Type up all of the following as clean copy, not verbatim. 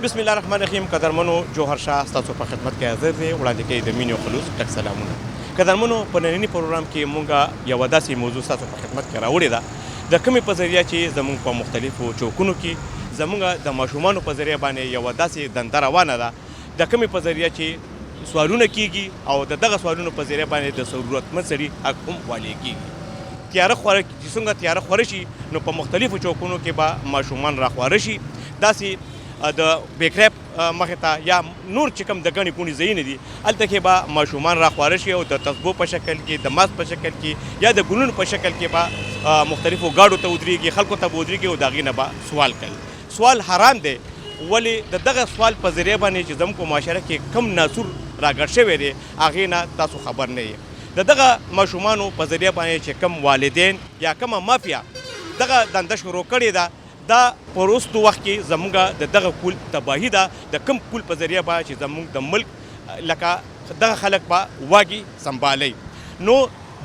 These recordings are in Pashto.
بسم الله الرحمن الرحیم. قدرمنو جوهر شاه ستاسو په خدمت کې حاضر دی. وړاندې کوي د مینې او خلوص ډک سلامونه. قدرمنو په ننني پروګرام کې مونږ یوه داسې موضوع ستاسو په خدمت کې راوړې ده د کومې په ذریعه چې زمونږ په مختلفو چوکونو کې زمونږ د ماشومانو په ذریعه باندې یوه داسې دنده روانه ده د کومې په ذریعه چې سوالونه کیږي او د دغه سوالونو په ذریعه باندې د ضرورتمند سړي حق هم والي کیږي. تیاره خوره چې څنګه تیاره خوره شي نو په مختلفو چوکونو کې به ماشومان راخواره شي. داسې د بیکرپ مخې ته یا نور چې کوم د ګڼې ګوڼې ځایونه دي هلته کې به ماشومان راخواره شي او د تسبو په شکل کې د ماسک په شکل کې یا د ګلونو په شکل کې به مختلفو ګاډو ته ودرېږي، خلکو ته به ودرېږي او د هغې نه به سوال کوي. سوال حرام دی، ولې د دغه سوال په ذریعه باندې چې زموږ په معاشره کې کم ناسور راګډ شوی دی هغې نه تاسو خبر نه یې. د دغه ماشومانو په ذریعه باندې چې کم والدین یا کومه مافیا دغه دنده شروع کړې ده دا په وروستو وخت کې زموږ د دغه کول تباهي ده. د کم کول په ذریعه به چې زموږ د ملک لکه دغه خلک به واګي سنبالوي. نو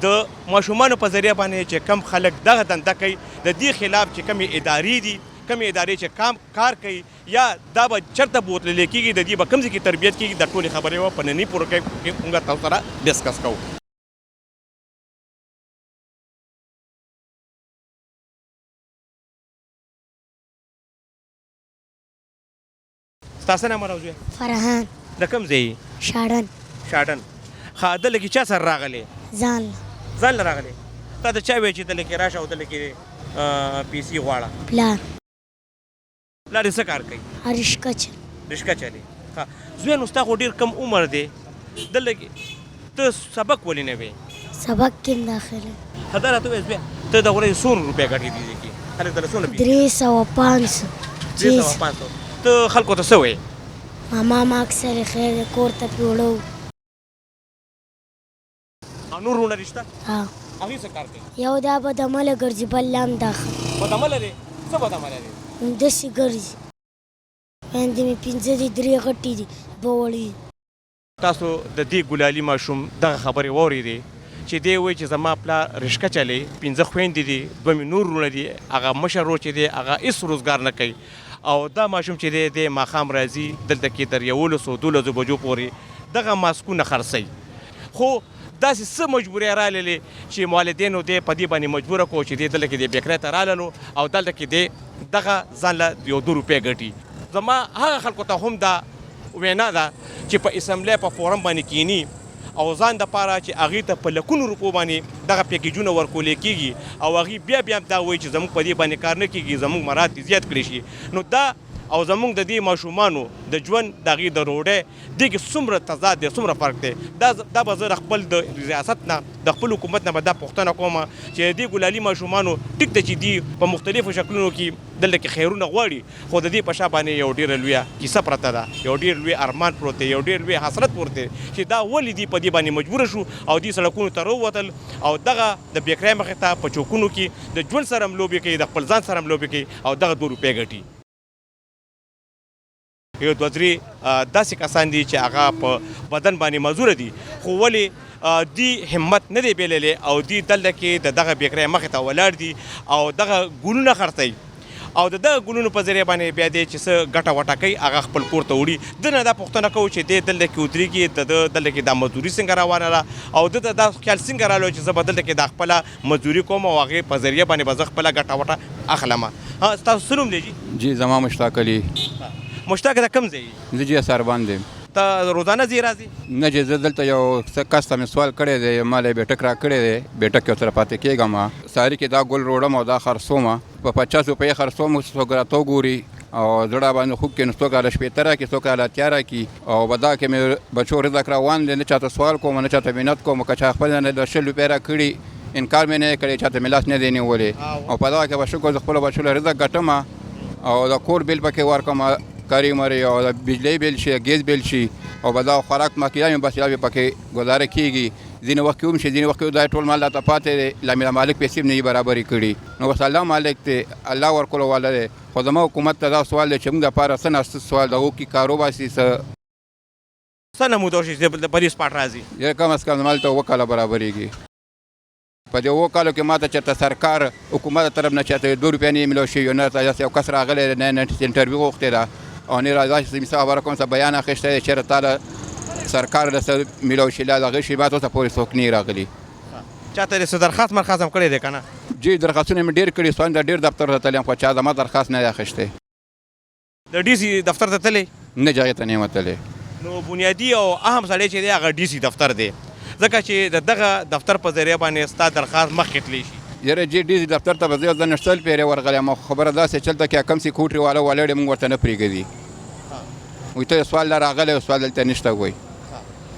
د ماشومانو په ذریعه باندې چې کم خلک دغه دنده کوي د دې خلاف چې کمې ادارې دي، کمې ادارې چې کار کوي یا دا به چېرته بوتللی کېږي، د دې به کوم ځای کې تربیت کېږي، د ټولې خبرې به په ننني پروګرام کې موږ تاسو سره ډسکس کوو. ستاسو نام راوځي؟ فرحان. د کوم ځای؟ شاړن. شاډن. ښه دلته کې چا سره راغلی؟ ځان ځان له راغلی. تا د چا وایي چې دلته کې راشه او دلته کې پیسې غواړه؟ پلار. پلار یې څه کار کوي؟ رشقه چل. رشقه چلي. ښه زوی نو ستا خو ډېر کم عمر دی، دلته کې ته سبق ولې نه وایې؟ سبق کې داخله. ښه دا راته ووایه زویه ته د ورځې څومره روپۍ ګټې دي دې کې؟ خلک درله څومره 300 500 300 500 ته خلکو ته څه وایې؟ ماما ما اکثر خیر دی کور ته پې وړو. او نور وروڼه رشته؟ ها هغوی څه کار کوي؟ یو دا بدعمله ګرځي بل لا هم داخل. بدعمله دی؟ څه بدعمله دی؟ همداسې ګرځي. میندې مې 5 دي 3 غټې دي 2 وړې. تاسو د دې ګلالي ماشوم دغه خبرې واورېدې چې دی وایي چې زما پلار رشقه چلی، 5 خویندې دي، 2 مې نور وروڼه دي، هغه مشر ورور چې دی هغه هېڅ روزګار نه کوي او دا ماشوم چې دی دی ماښام راځي دلته کې تر 11-12 بجو پورې دغه ماسکونه خرڅوي. خو داسې څه مجبورۍ راللې چې والدینو دی په دې باندې مجبوره کړو چې دی دلته کې دی بیکرۍ ته راللو او دلته کې دی دغه ځان له 1-2 روپۍ ګټي. زما هغه خلکو ته هم دا وینا ده چې په اسمبلی په فورم باندې کینی او ځان دپاره چې هغې ته په لکونو روپو باندې دغه پیکیجونه ورکولی کېږي او هغې بیا دا وایي چې زموږ په دې باندې کار نه کېږي، زموږ مراد دې زیات کړی شي. نو دا او زموږ د دې ماشومانو د ژوند د هغې د روډۍ دې کې څومره تضاد دی، څومره فرق دی. دا به زه د خپل د ریاست نه د خپل حکومت نه به دا پوښتنه کومه چې د دې ګلالي ماشومانو ټیک ده چې دي په مختلفو شکلونو کې دلته کې خیرونه غواړي، خو د دې په شا باندې یو ډېره لویه کیسه پرته ده، یو ډېر لوی ارمان پروت دی، یو ډېر لوی حسرت پروت دی چې دا ولې دي په دې باندې مجبوره شو او دې سړکونو ته راووتل او دغه د بیکرۍ مخې ته په چوکونو کې د ژوند سره هم لوبې کوي، د خپل ځان سره هم لوبې کوي او دغه 2 روپۍ ګټي. یو 2-3 داسې کسان دي چې هغه په بدن باندې مزوره دي خو ولې دی همت نه دی بیللی او دی دلته کې د دغه بیکرۍ مخې ته ولاړ دي او دغه ګلونه خرڅوي او د دغه ګلونو په ذریعه باندې بیا دی چې څه ګټه وټه کوي هغه خپل کور ته وړي. ده نه دا پوښتنه کوو چې دی دلته کې ودرېږي، دلته کې دا مزدوري څنګه روانه ده او ده ته دا خیال څنګه راغلی چې زه به دلته کې دا خپله مزدوري کوم او هغې په ذریعه باندې به زه خپله ګټه وټه اخلم. ستاسو څه نوم دی جي؟ جی زما مشتاق علي. مشتاق د کوم ځای؟ زه جی ساربان دی. ته روزانه ځې راځې؟ نه جی زه دلته یو کس ته مې سوال کړی دی، ما له بیټک را کړی دی، بیټک یو سره پاتې کېږم. ساري کې دا ګل روړم او دا خرڅوم په 50 روپۍ خرڅوم، څوک راته وګوري او زړه باندې خوږ کړي نو څوک راله 18 راکړي، څوک راله 18 راکړي او په دا کې مې بچو رزق روان دی، نه چاته سوال کوم نه چاته منت کوم. که چا خپل نه د 20 روپۍ راکړي انکار مې نه کړی، چاته مې لاس نه دی نیولی او په دا کې به شکر د خپلو بچو له رزق ګټم او د کور بیل پکې ورکړم، کاري مري او د بجلی بیل شي، ګیس بیل شي او به دا خوراک ماکیان بس یا پکې ګزاره کېږي. ځینې وخت کې هم شي، ځینې وخت کې دا ټول مال راته پاتې دی، لا مې مالک پیسې هم نه وي برابرې کړي. نو بس الله مالک دی، الله ورکولو والا دی. خو زما حکومت ته دا سوال دی چې موږ دپاره څه ناسته سوال د هغو کې کار وباسي. څه نموده وشي چې په دې سپاټ راځي؟ یاره کم از کم مالته 2 کاله برابرېږي. په دې 2 کالو کې ماته چېرته سرکار حکومت طرف نه چېرته 2 روپۍ نه ملو شوي، نه یو کس راغلی نه انټرویو غوښتې ده او نه راځي چې مثال خبره کوم څه بیان اخیستی دی چېرې تا سرکار له څه میلاو شي لا د هغې شي بعد اوسه پورې څوک نه راغلي چاته یې څه درخواست مرخواست هم کړی دی که نه جی درخواستونه مې ډېر کړي سوان د ډېر دفتر ته تللی یم خو چا زما درخواست نه دی اخیستی د ډي سي دفتر ته تللی نه چې هغې ته نه یم تللی نو بنیادي او اهم سړی چې دی هغه ډي سي دفتر دی ځکه چې د دغه دفتر په ذریعه باندې ستا درخواست مخکې تللی شي یاره جی ډي سي دفتر ته به زه یو ځل نشتل پیرې ورغلی یم خبره داسې چلته کې کم سیکورټي والا ولاړ موږ ورته نه پرېږدي وایي ته سوال لا راغلی سوال دلته نشته وایي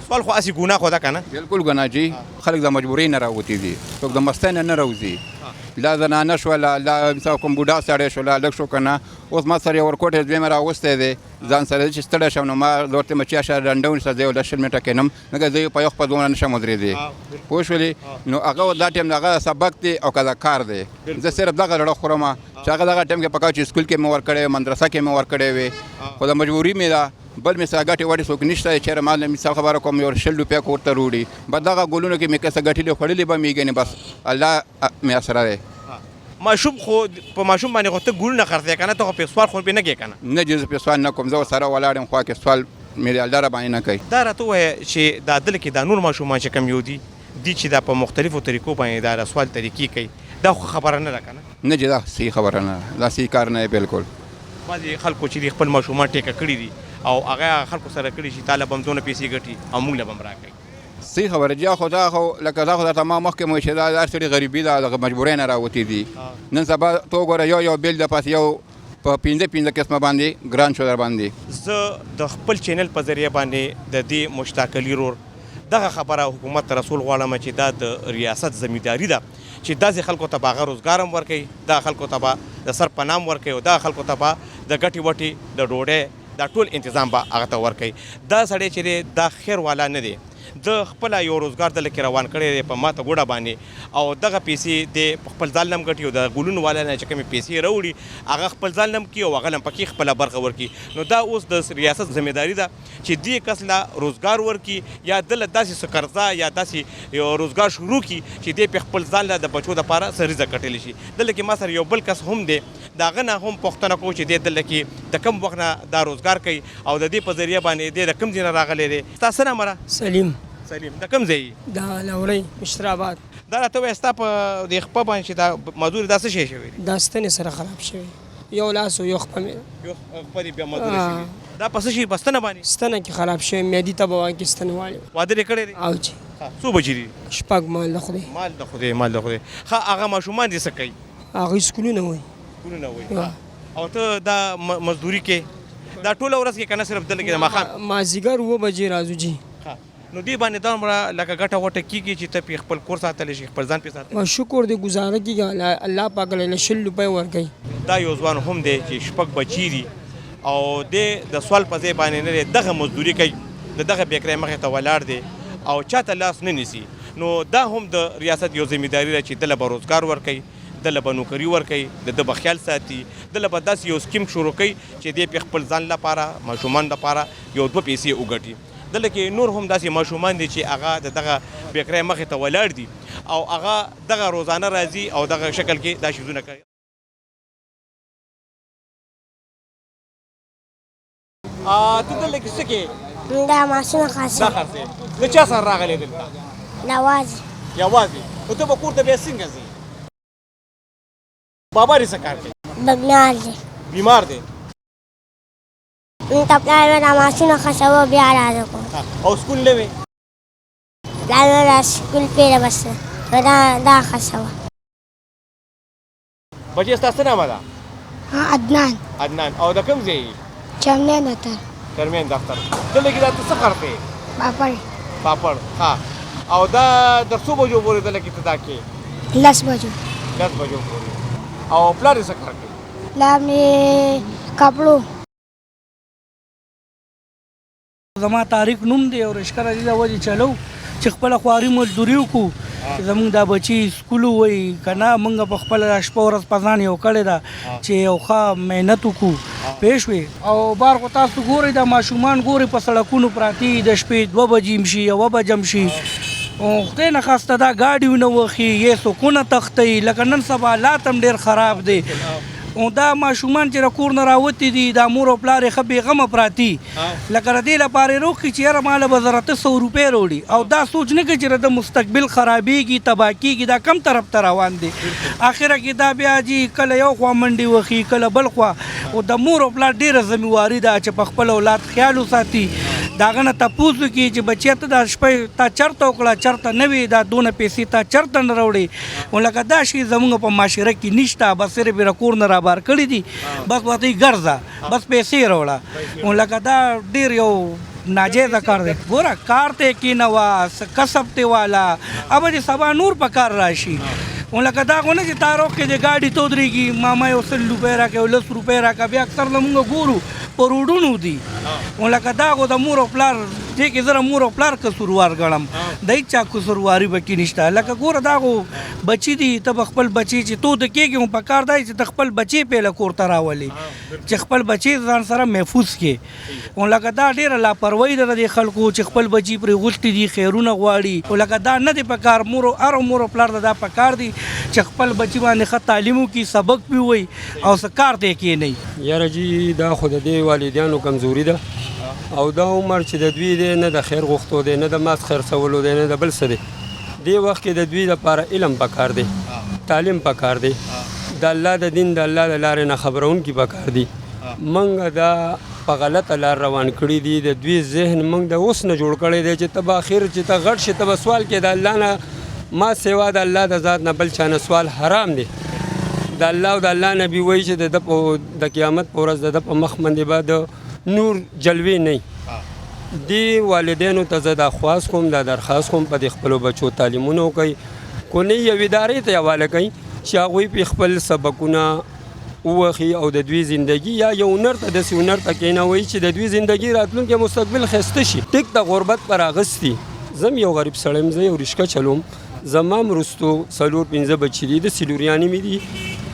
سوال خو هسې ګناه خو ده که نه بالکل ګناه جي خلک د مجبورۍ نه راوتي دي څوک د مستۍ نه نه راوځي لا زنانه شوله لا مثال کوم بوډا سړی شو لا لږ شو که نه اوس ما سره یو ورکوټ دویمه راوستی دی ځان سره چې ستړی شم نو ما ورته یم چې اشه ډنډه ونیسه زه یو 10 منټه کښېنم ځکه زه یو په یو خپه دومره نشم ودرېدی پوه شولې نو هغه دا ټایم د هغه سبق دی او که دا کار دی زه صرف دغه زړه خورم چې هغه دغه ټایم کې پکار چې سکول کې مې ورکړی وي مدرسه کې مې ورکړی وي خو د مجبوري مې ده بل مې څه ګټې وټې څوک نشته چېرې ما مثال خبره کوم یو 100 روپۍ کور ته روړي بس دغه ګلونو کې مې که څه ګټلې خوړلې به مې ګنې بس الله مې اسره دی ماشوم خو په ماشوم باندې خو ته ګلونه خرڅوې که نه ته خو پیسوال خو پرې نه کړې که نه نه جز پیسوال نه کوم زه ورسره ولاړ یم خوا کې سوال مې الډاره باندې نه کوي دا راته ووایه چې دا دلته کې دا نور ماشومان چې کم یو دي چې دا په مختلفو طریقو باندې دا سوال طریقې کوي دا خو خبره نه ده که نه نه جی دا صحیح خبره نه دا صحیح کار نه دی بالکل بعضې خلکو چې خپل ماشومان ټیکه کړي دي او هغه خلکو سره کړي چې تا له به هم دونه پیسې ګټي او موږ له به هم راکوي صحیح خبره جی خو دا خو لکه دا خو درته ما مخکې مو چې دا هر سړي غریبي ده دغه مجبورۍ نه راوتي دي نن سبا ته وګوره یو بیل د پاسې یو په 15 قسمه باندې ګران شو در باندې زه د خپل چینل په ذریعه باندې د دې مشتاق علي رور دغه خبره حکومت ته رسول غواړم چې دا د ریاست ذمہداري ده چې داسې خلکو ته به هغه روزګار هم ورکوي دغه خلکو ته به د سر پناه هم ورکوي او دغه خلکو ته به د ګټې وټې د ډوډۍ دا ټول انتظام به هغه ته ورکوي دا سړی چې دی دا خیر والا نه دی د خپله یو روزګار دلته کې روان کړی دی په ماته ګوډه باندې او دغه پیسې د خپل ځان هم ګټي او د ګلونو والا نه چې کومې پیسې راوړي هغه خپل ځان هم کړي او هغه هم پکې خپله برخه ورکړي نو دا اوس د ریاست ذمہداري ده چې دې کس له روزګار ورکړي یا دله داسې څه قرضه یا داسې یو روزګار شروع کړي چې دې په خپل ځان له د بچو دپاره څه رزق ګټلی شي دلته کې ما سره یو بل کس هم دی د هغه نه هم پوښتنه کوو چې دی دلته کې د کوم وخت نه دا روزګار کوي او د دې په ذریعه باندې دی د کوم ځای نه راغلی دی ستا څه نامه ده سلیم د کوم ځای دا لورۍ مشراباد دا راته وایه ستا په دې خپه باندې چې دا مزدور دا څه شی شوی دی دا ستنې سره خراب شوی یو لاس او یو خپه مې یو خپه دې بیا مزدور شوي دا په څه شي په ستنه باندې ستنه کې خراب شوی معدې ته به واکې ستنې والی واده دې کړی دی او چې څو بجې دي شپږ مال د خدای مال د خدای ښه هغه ماشومان دې څه کوي هغوی سکولونه وایي سکولونه وایي او ته دا مزدوري کې دا ټوله ورځ کې که نه صرف دلته کې د ماښام مازدیګر 7 بجې راځو جي نو دې باندې دومره لکه ګټه وټه کېږي چې ته پې خپل کور ساتلی شي خپل ځان پې ساتلی شکر دې ګزاره کېږي الله پاک له 100 روپۍ ورکوي دا یو ځوان هم دی چې شپږ بچي دي او دې د سوال په ځای باندې نه دی دغه مزدوري کوي د دغه بیکرۍ مخې ته ولاړ دی او چاته لاس نه نیسي نو دا هم د ریاست یو ذمہداري ده چې دله به روزګار ورکوي دله به نوکري ورکوي د ده به خیال ساتي دله به داسې یو سکیم شروع کوي چې دې پې خپل ځان لپاره ماشومان لپاره یو 2 پیسې وګټي دلته کې نور هم داسې ماشومان دي چې هغه د دغه بیکرۍ مخې ته ولاړ دي او هغه دغه روزانه راځي او دغه شکل کې دا شیزونه کوي ته دلته کې څه کې دا ماشوم خاصه دا خرڅې د چا سره راغلی دلته لوازم یوازې نو ته به کور ته بیا څنګه ځې بابا دې څه کار کوي بیمار دی انت پلار دا ماشوم خاصه بیا راځه کو او سکول نه وي دا سکول پیره بس دا خاصه بچې ستا څه نامه ده عدنان او د کوم ځای چمنه دفتر چرمین دفتر دلته کې دا ته څه خرڅې پاپړ ها او دا د څو بجو پورې دلته کې ته دا کې 10 بجو 10 بجو پورې او پلار یې څه کار کوي پلار مې کپړو زما طارق نوم دی او رشکر علی دا وجه چلو چې خپل خواري مزدوري وکړو زمونږ دا بچي سکول وایي که نه موږ په خپله شپه ورځ په ځان یو کړې ده چې یو ښه محنت وکړو پوه شوې او بار خو تاسو ګورئ دا ماشومان ګورئ په سړکونو پراته د شپې 2 بجې هم شي 1 بجه هم شي خدای نخواسته دا ګاډي ونه وخي یې سکونه تښتوي لکه نن سبا حالات هم ډېر خراب دی او دا ماشومان چې د کور نه راوتي دي دا مور او پلار یې ښه بېغمه پراتي لکه د دې لپاره یې روغ کړي چې یاره ماله به زر 800 روپۍ راوړي او دا سوچ نه کوي چې د مستقبل خرابېږي تباه کېږي دا کم طرف ته روان دی اخره کې دا بیا جي کله یو خوا منډې وخي کله بل خوا او د مور او پلار ډېره ذمهواري ده چې په خپل اولاد خیال وساتي د هغه نه تپوس وکړي چې بچیه ته دا شپه تا چرته وکړه چرته نه وي دا دونه پیسې تا چرته نه راوړې او لکه دا شی زموږ په معاشره کې نشته بس صرف یې کور نه رابار کړي دي بس ورته یې ګرځه بس پیسې راوړه او لکه دا ډېر یو ناجیزه کار دی ګوره کار ته کېنوه کسب ته والا ابه دې سبا نور په کار راشي او لکه دا خو نه چې تا روغ کې د ګاډي تودرېږي ماما یو 100 روپۍ راکړه یو 10 روپۍ راکړه بیا اکثر له مونږ ګورو په روډونو دي او لکه دا خو د مور او پلار دې کې زه مور او پلار قصوروار ګڼم د هېچا قصورواري به کې نشته لکه ګوره دا خو بچي دي ته به خپل بچي چې تو د کېږي هم په کار دی چې ته خپل بچي پهله کور ته راولي چې خپل بچي ځان سره محفوظ کړي او لکه دا ډېره لاپروایي ده د دې خلکو چې خپل بچي پرې غوښتي دي خیرونه غواړي او لکه دا نه دی په کار هر مور او پلار ته دا په کار دی چې خپل بچي باندې ښه تعلیم وکړي سبق پې ووایي او څه کار ته یې کښېنئ یاره جي دا خو د دې والدینو کمزوري ده او دا عمر چې د دوی دی نه د خیر غوښتو دی نه د ماس خرڅولو دی نه د بل څه دی دې وخت کې د دوی لپاره علم پکار دی تعلیم پکار دی د الله د دین د الله د لارې نه خبرونکي پکار دي موږ دا په غلطه لار روان کړي دي د دوی ذهن موږ د اوس نه جوړ کړی دی چې ته به اخر چې ته غټ شي ته به سوال کې د الله نه ما سوا د الله د ذات نه بل چا نه سوال حرام دی د الله او د الله نبی وایي چې د قیامت په ورځ د ده په مخ باندې به د نور جلوې نه دې والدینو ته زه دا خواست کوم دا درخواست کوم په دې خپلو بچو تعلیمونه وکړي کو نه یوې ادارې ته حواله کوي چې هغوی پې خپل سبقونه ووخي او د دوی زندگی یا یو هنر ته داسې هنر ته کښېنوئ چې د دوی زندگی راتلونکی مستقبل ښایسته شي ټیک د غربت پر اغستی زم یو غریب سړی یم زه یو رشکه چلوم زما هم وروستو 4-5 بچي دي د سیلوریانې مې دي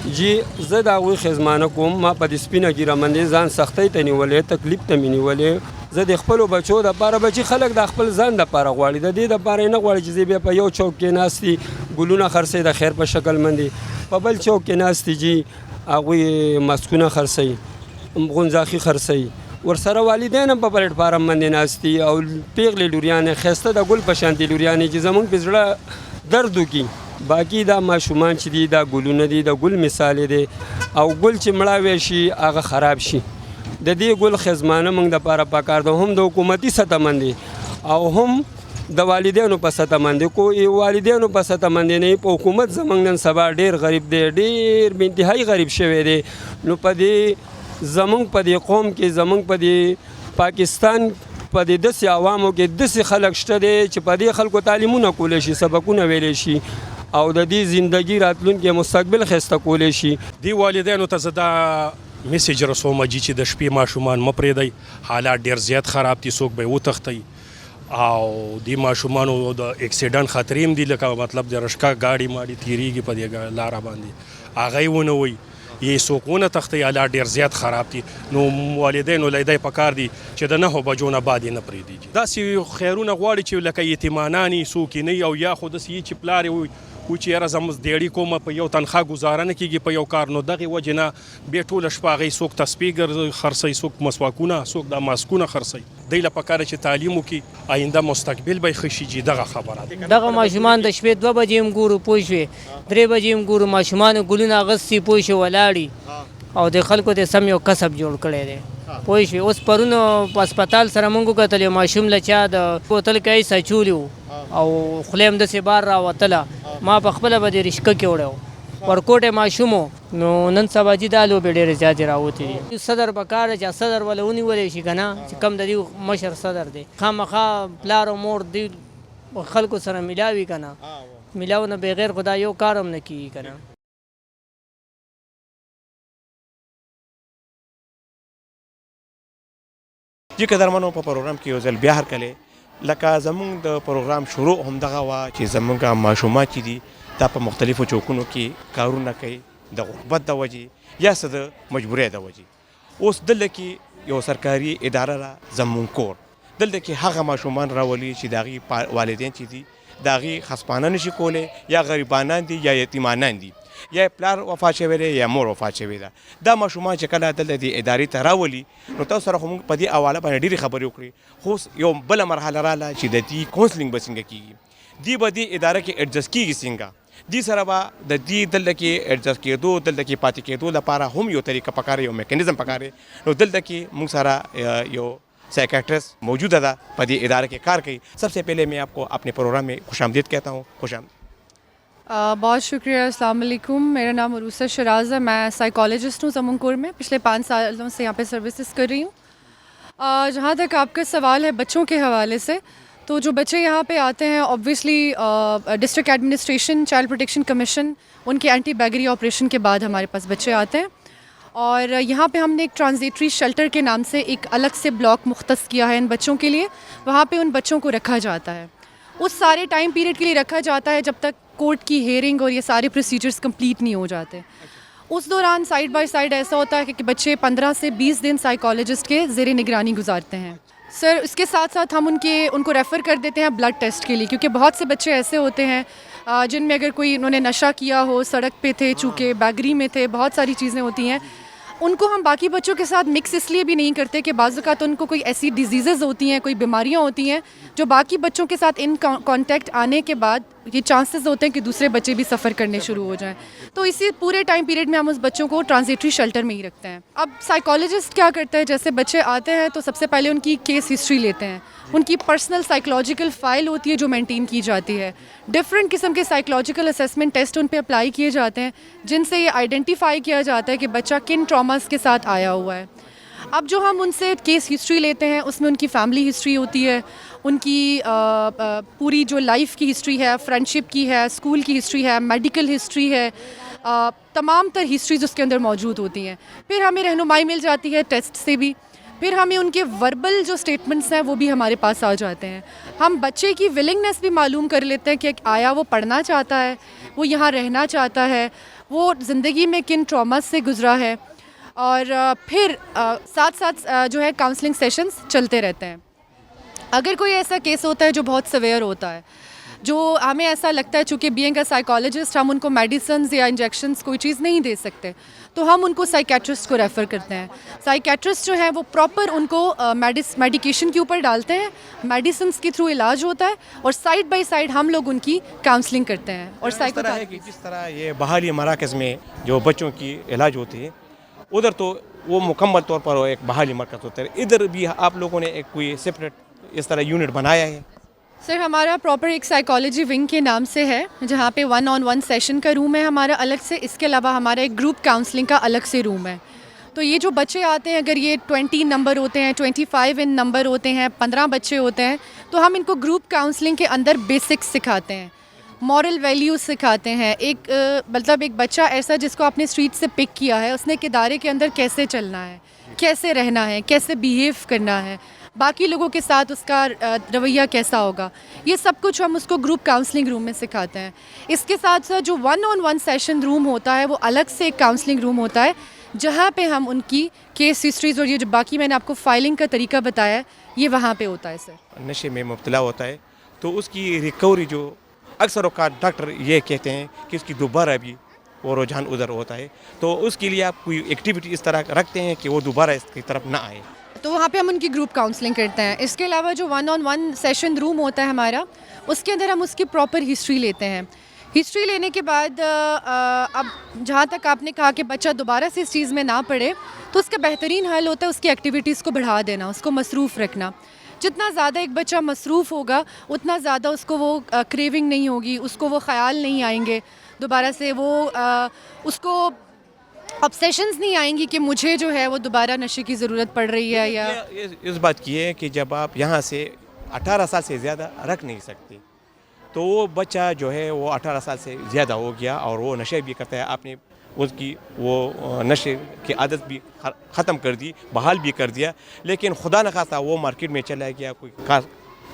چې زه د هغوی خدمانه کوم ما په دې سپینه ږیره باندې ځان سختۍ ته نیولی تکلیف ته مې نیولی زه د خپلو بچو دپاره بچي خلک د خپل ځان دپاره غواړي د دې دپاره یې نه غواړي چې زه بیا په یو چوک کې ناستي ګلونه خرڅوي د خیر په شکل باندې په بل چوک کې ناستي جي هغوی ماسکونه خرڅوي غونځاخي خرڅوي ورسره والدین هم په پلیټفارم باندې ناستي او پیغلې لوریانې ښایسته د ګل په شانتې لوریانې چې زموږ په زړه درد وکړي باقي دا ماشومان چې دي دا ګلونه دي د ګل مثالې دی او ګل چې مړاوی شي هغه خراب شي د دې ګل خزمانه موږ دپاره پکار ده هم د حکومتي سطح باندې او هم د والدینو په سطح باندې کو والدینو په سطح باندې نه په حکومت زموږ نن سبا ډېر غریب دی ډېر بې انتهایي غریب شوی دی نو په دې زموږ په دې قوم کې زموږ په دې پاکستان په دې داسې عوامو کې داسې خلک شته دی چې په دې خلکو تعلیمونه کولی شي سبقونه ویلی شي او د دې زندگی راتلونکي مستقبل ښایسته کولی شي دې والدینو ته زه دا میسیج رسوم چې د شپې ماشومان مه پرېږدئ حالات ډېر زیات خراب دي څوک به یې وتښتئ او دې ماشومانو د اکسیډنټ خطرې هم دي لکه مطلب د رشکه ګاډي ماډي تېرېږي په دې لاره باندې هغه یې ونه وایي یې څوک ونه تښتئ حالات ډېر زیات خراب دي نو والدینو له دی پکار دي چې د 9 بجو نه بعد یې نه پرېږدي داسې خیرونه غواړي چې لکه یتیمانان یې څوک یې نه وي او یا خو داسې یي چې پلار یې و چې یاره زه دیړي کومه په یو تنخوا ګزاره نه کېږي په یو کار نو دغې وجې نه بیا ټوله شپه هغوی څوک تسبیح خرڅوي څوک مسواکونه څوک دا ماسکونه خرڅوي دی له پکاره چې تعلیم وکړي آینده مستقبل به یې ښه شي جي دغه خبره ده دغه ماشومان د شپې 2 بجې هم ګورو پوه شوې 3 بجې هم ګورو ماشومانو ګلونه اغوستي پوه شوې ولاړي او د خلکو ته سم یو کسب جوړ کړی دی پوه شوې اوس پرونه په هسپتال سره موږ وکتل یو ماشوم له چا د بوتل کې سچولي او خوله هم داسې بار راوتله ما په خپله به د رشکه کې وړی ورکوټی ماشوم نو نن سبا چې دا لوبې ډېرې زیاتې راوتې دي صدر پکار دی چې صدر وله ونیولی شي که نه چې کم د دې مشر صدر دی خامخا پلار او مور دی خلکو سره میلاوي که نه میلاو نه بغیر خو دا یو کار هم نه کېږي که نه جی قدرمنو په پروګرام کې یو ځل بیا هرکلی لکه زمونږ د پروګرام شروع همدغه وه چې زمونږ ماشومان چې دي دا په مختلفو چوکونو کې کارونه کوي د غربت د وجې یا څه د مجبورۍ د وجې اوس دلته کې یو سرکاري اداره ده زمونږ کور دلته کې هغه ماشومان راولي چې د هغې والدین چې دي د هغې خسپانه نشي کولی یا غریبانان دي یا یتیمانان دي یا پلار وفات شوی دی یا مور وفات شوی ده. دا ماشومان چې کله دلته دې ادارې ته راولي نو تاسو سره خو موږ په دې حواله باندې ډېرې خبرې وکړې، خو یو بله مرحله راله چې د دې کاونسلینګ به څنګه کېږي، دی به دې اداره کې ایډجسټ کېږي څنګه، دی سره به د دې دلته کې ایډجسټ کېدو دلته کې پاتې کېدو لپاره هم یو طریقه پکار یو میکانیزم پکار نو دلته کې موږ سره یو سائیکیٹرسٹ موجود ہے پدی ادارے کے کار کی. سب سے پہلے میں آپ کو اپنے پروگرام میں خوش آمدید کہتا ہوں. خوش آمدید. بہت شکریہ. السلام علیکم. میرا نام عروسہ شراز ہے. میں سائیکالوجسٹ ہوں زمنکور میں. پچھلے 5 سالوں سے یہاں پہ سروسز کر رہی ہوں. جہاں تک آپ کا سوال ہے بچوں کے حوالے سے، تو جو بچے یہاں پہ آتے ہیں اوبویسلی ڈسٹرکٹ ایڈمنسٹریشن چائلڈ پروٹیکشن کمیشن ان کے اینٹی بیگری آپریشن کے بعد ہمارے پاس بچے آتے ہیں. اور یہاں پہ ہم نے ایک ٹرانزیٹری شیلٹر کے نام سے ایک الگ سے بلاک مختص کیا ہے ان بچوں کے لیے. وہاں پہ ان بچوں کو رکھا جاتا ہے. اس سارے ٹائم پیریڈ کے لیے رکھا جاتا ہے جب تک کورٹ کی ہیئرنگ اور یہ سارے پروسیجرز کمپلیٹ نہیں ہو جاتے. اس دوران سائڈ بائی سائڈ ایسا ہوتا ہے کہ بچے 15 سے 20 دن سائیکالوجسٹ کے زیر نگرانی گزارتے ہیں. سر اس کے ساتھ ساتھ ہم ان کو ریفر کر دیتے ہیں بلڈ ٹیسٹ کے لیے، کیونکہ بہت سے بچے ایسے ہوتے ہیں جن میں اگر کوئی انہوں نے نشہ کیا ہو، سڑک پہ تھے، چونکہ بیگری میں تھے، بہت ساری چیزیں ہوتی ہیں. ان کو ہم باقی بچوں کے ساتھ مکس اس لیے بھی نہیں کرتے کہ بعض اوقات ان کو کوئی ایسی ڈیزیزز ہوتی ہیں، کوئی بیماریاں ہوتی ہیں جو باقی بچوں کے ساتھ ان کانٹیکٹ آنے کے بعد یہ چانسز ہوتے ہیں کہ دوسرے بچے بھی سفر کرنے شروع ہو جائیں. تو اسی پورے ٹائم پیریڈ میں ہم اس بچوں کو ٹرانزیٹری شیلٹر میں ہی رکھتے ہیں. اب سائیکالوجسٹ کیا کرتے ہیں، جیسے بچے آتے ہیں تو سب سے پہلے ان کی کیس ہسٹری لیتے ہیں. ان کی پرسنل سائیکولوجیکل فائل ہوتی ہے جو مینٹین کی جاتی ہے. ڈفرینٹ قسم کے سائیکولوجیکل اسیسمنٹ ٹیسٹ ان پہ اپلائی کیے جاتے ہیں جن سے یہ آئیڈینٹیفائی کیا جاتا ہے کہ بچہ کن ٹراماز کے ساتھ آیا ہوا ہے. اب جو ہم ان سے کیس ہسٹری لیتے ہیں اس میں ان کی فیملی ہسٹری ہوتی ہے، ان کی پوری جو لائف کی ہسٹری ہے، فرینڈشپ کی ہے، اسکول کی ہسٹری ہے، میڈیکل ہسٹری ہے، تمام تر ہسٹریز اس کے اندر موجود ہوتی ہیں. پھر ہمیں رہنمائی مل جاتی ہے ٹیسٹ سے بھی. پھر ہمیں ان کے وربل جو اسٹیٹمنٹس ہیں وہ بھی ہمارے پاس آ جاتے ہیں. ہم بچے کی ولنگنیس بھی معلوم کر لیتے ہیں کہ آیا وہ پڑھنا چاہتا ہے، وہ یہاں رہنا چاہتا ہے، وہ زندگی میں کن ٹراماز سے گزرا ہے. اور پھر ساتھ ساتھ جو ہے کاؤنسلنگ سیشنز چلتے رہتے ہیں. اگر کوئی ایسا کیس ہوتا ہے جو بہت سویئر ہوتا ہے، جو ہمیں ایسا لگتا ہے چونکہ بینگ اے سائیکالوجسٹ ہم ان کو میڈیسنز یا انجیکشنز کوئی چیز نہیں دے سکتے، تو ہم ان کو سائیکیٹرسٹ کو ریفر کرتے ہیں. سائیکیٹرسٹ جو ہیں وہ پراپر ان کو میڈیکیشن کے اوپر ڈالتے ہیں، میڈیسنز کے تھرو علاج ہوتا ہے، اور سائڈ بائی سائڈ ہم لوگ ان کی کاؤنسلنگ کرتے ہیں. اور جس طرح یہ بحالی مراکز میں جو بچوں کی علاج ہوتی ہے ادھر تو وہ مکمل طور پر ایک بحالی مرکز ہوتا ہے، ادھر بھی آپ لوگوں نے ایک کوئی سپریٹ اس طرح یونٹ بنایا ہے؟ سر ہمارا پراپر ایک سائیکالوجی ونگ کے نام سے ہے جہاں پہ 1-on-1 سیشن کا روم ہے ہمارا الگ سے. اس کے علاوہ ہمارا ایک گروپ کاؤنسلنگ کا الگ سے روم ہے. تو یہ جو بچے آتے ہیں اگر یہ 20 نمبر ہوتے ہیں، 25 ان نمبر ہوتے ہیں، 15 بچے ہوتے ہیں، تو ہم ان کو گروپ کاؤنسلنگ کے اندر بیسکس سکھاتے ہیں، مورل ویلیوز سکھاتے ہیں. ایک مطلب ایک بچہ ایسا جس کو آپ نے اسٹریٹ سے پک کیا ہے، اس نے ایک ادارے کے اندر کیسے چلنا ہے، کیسے رہنا ہے، کیسے بیہیو کرنا ہے، باقی لوگوں کے ساتھ اس کا رویہ کیسا ہوگا، یہ سب کچھ ہم اس کو گروپ کاؤنسلنگ روم میں سکھاتے ہیں. اس کے ساتھ ساتھ جو 1-on-1 سیشن روم ہوتا ہے وہ الگ سے ایک کاؤنسلنگ روم ہوتا ہے جہاں پہ ہم ان کی کیس ہسٹریز اور یہ جو باقی میں نے آپ کو فائلنگ کا طریقہ بتایا ہے یہ وہاں پہ ہوتا ہے. سر نشے میں مبتلا ہوتا ہے تو اس کی ریکوری جو اکثر اوقات ڈاکٹر یہ کہتے ہیں کہ اس کی دوبارہ بھی وہ رجحان ادھر ہوتا ہے، تو اس کے لیے آپ کوئی ایکٹیویٹی اس طرح رکھتے ہیں کہ وہ دوبارہ اس کی طرف نہ آئے؟ تو وہاں پہ ہم ان کی گروپ کاؤنسلنگ کرتے ہیں. اس کے علاوہ جو 1-on-1 سیشن روم ہوتا ہے ہمارا، اس کے اندر ہم اس کی پراپر ہسٹری لیتے ہیں. ہسٹری لینے کے بعد اب جہاں تک آپ نے کہا کہ بچہ دوبارہ سے اس چیز میں نہ پڑے، تو اس کا بہترین حل ہوتا ہے اس کی ایکٹیویٹیز کو بڑھا دینا، اس کو مصروف رکھنا. جتنا زیادہ ایک بچہ مصروف ہوگا اتنا زیادہ اس کو وہ کریونگ نہیں ہوگی، اس کو وہ خیال نہیں آئیں گے دوبارہ سے، وہ اس کو آبسیشنز نہیں آئیں گی کہ مجھے جو ہے وہ دوبارہ نشے کی ضرورت پڑ رہی ہے. یا اس بات کی ہے کہ جب آپ یہاں سے 18 سال سے زیادہ رکھ نہیں سکتے تو وہ بچہ جو ہے وہ 18 سال سے زیادہ ہو گیا اور وہ نشے بھی کرتا ہے، آپ نے اس کی وہ نشے کی عادت بھی ختم کر دی، بحال بھی کر دیا، لیکن خدا نخواستہ وہ مارکیٹ میں چلا گیا، کوئی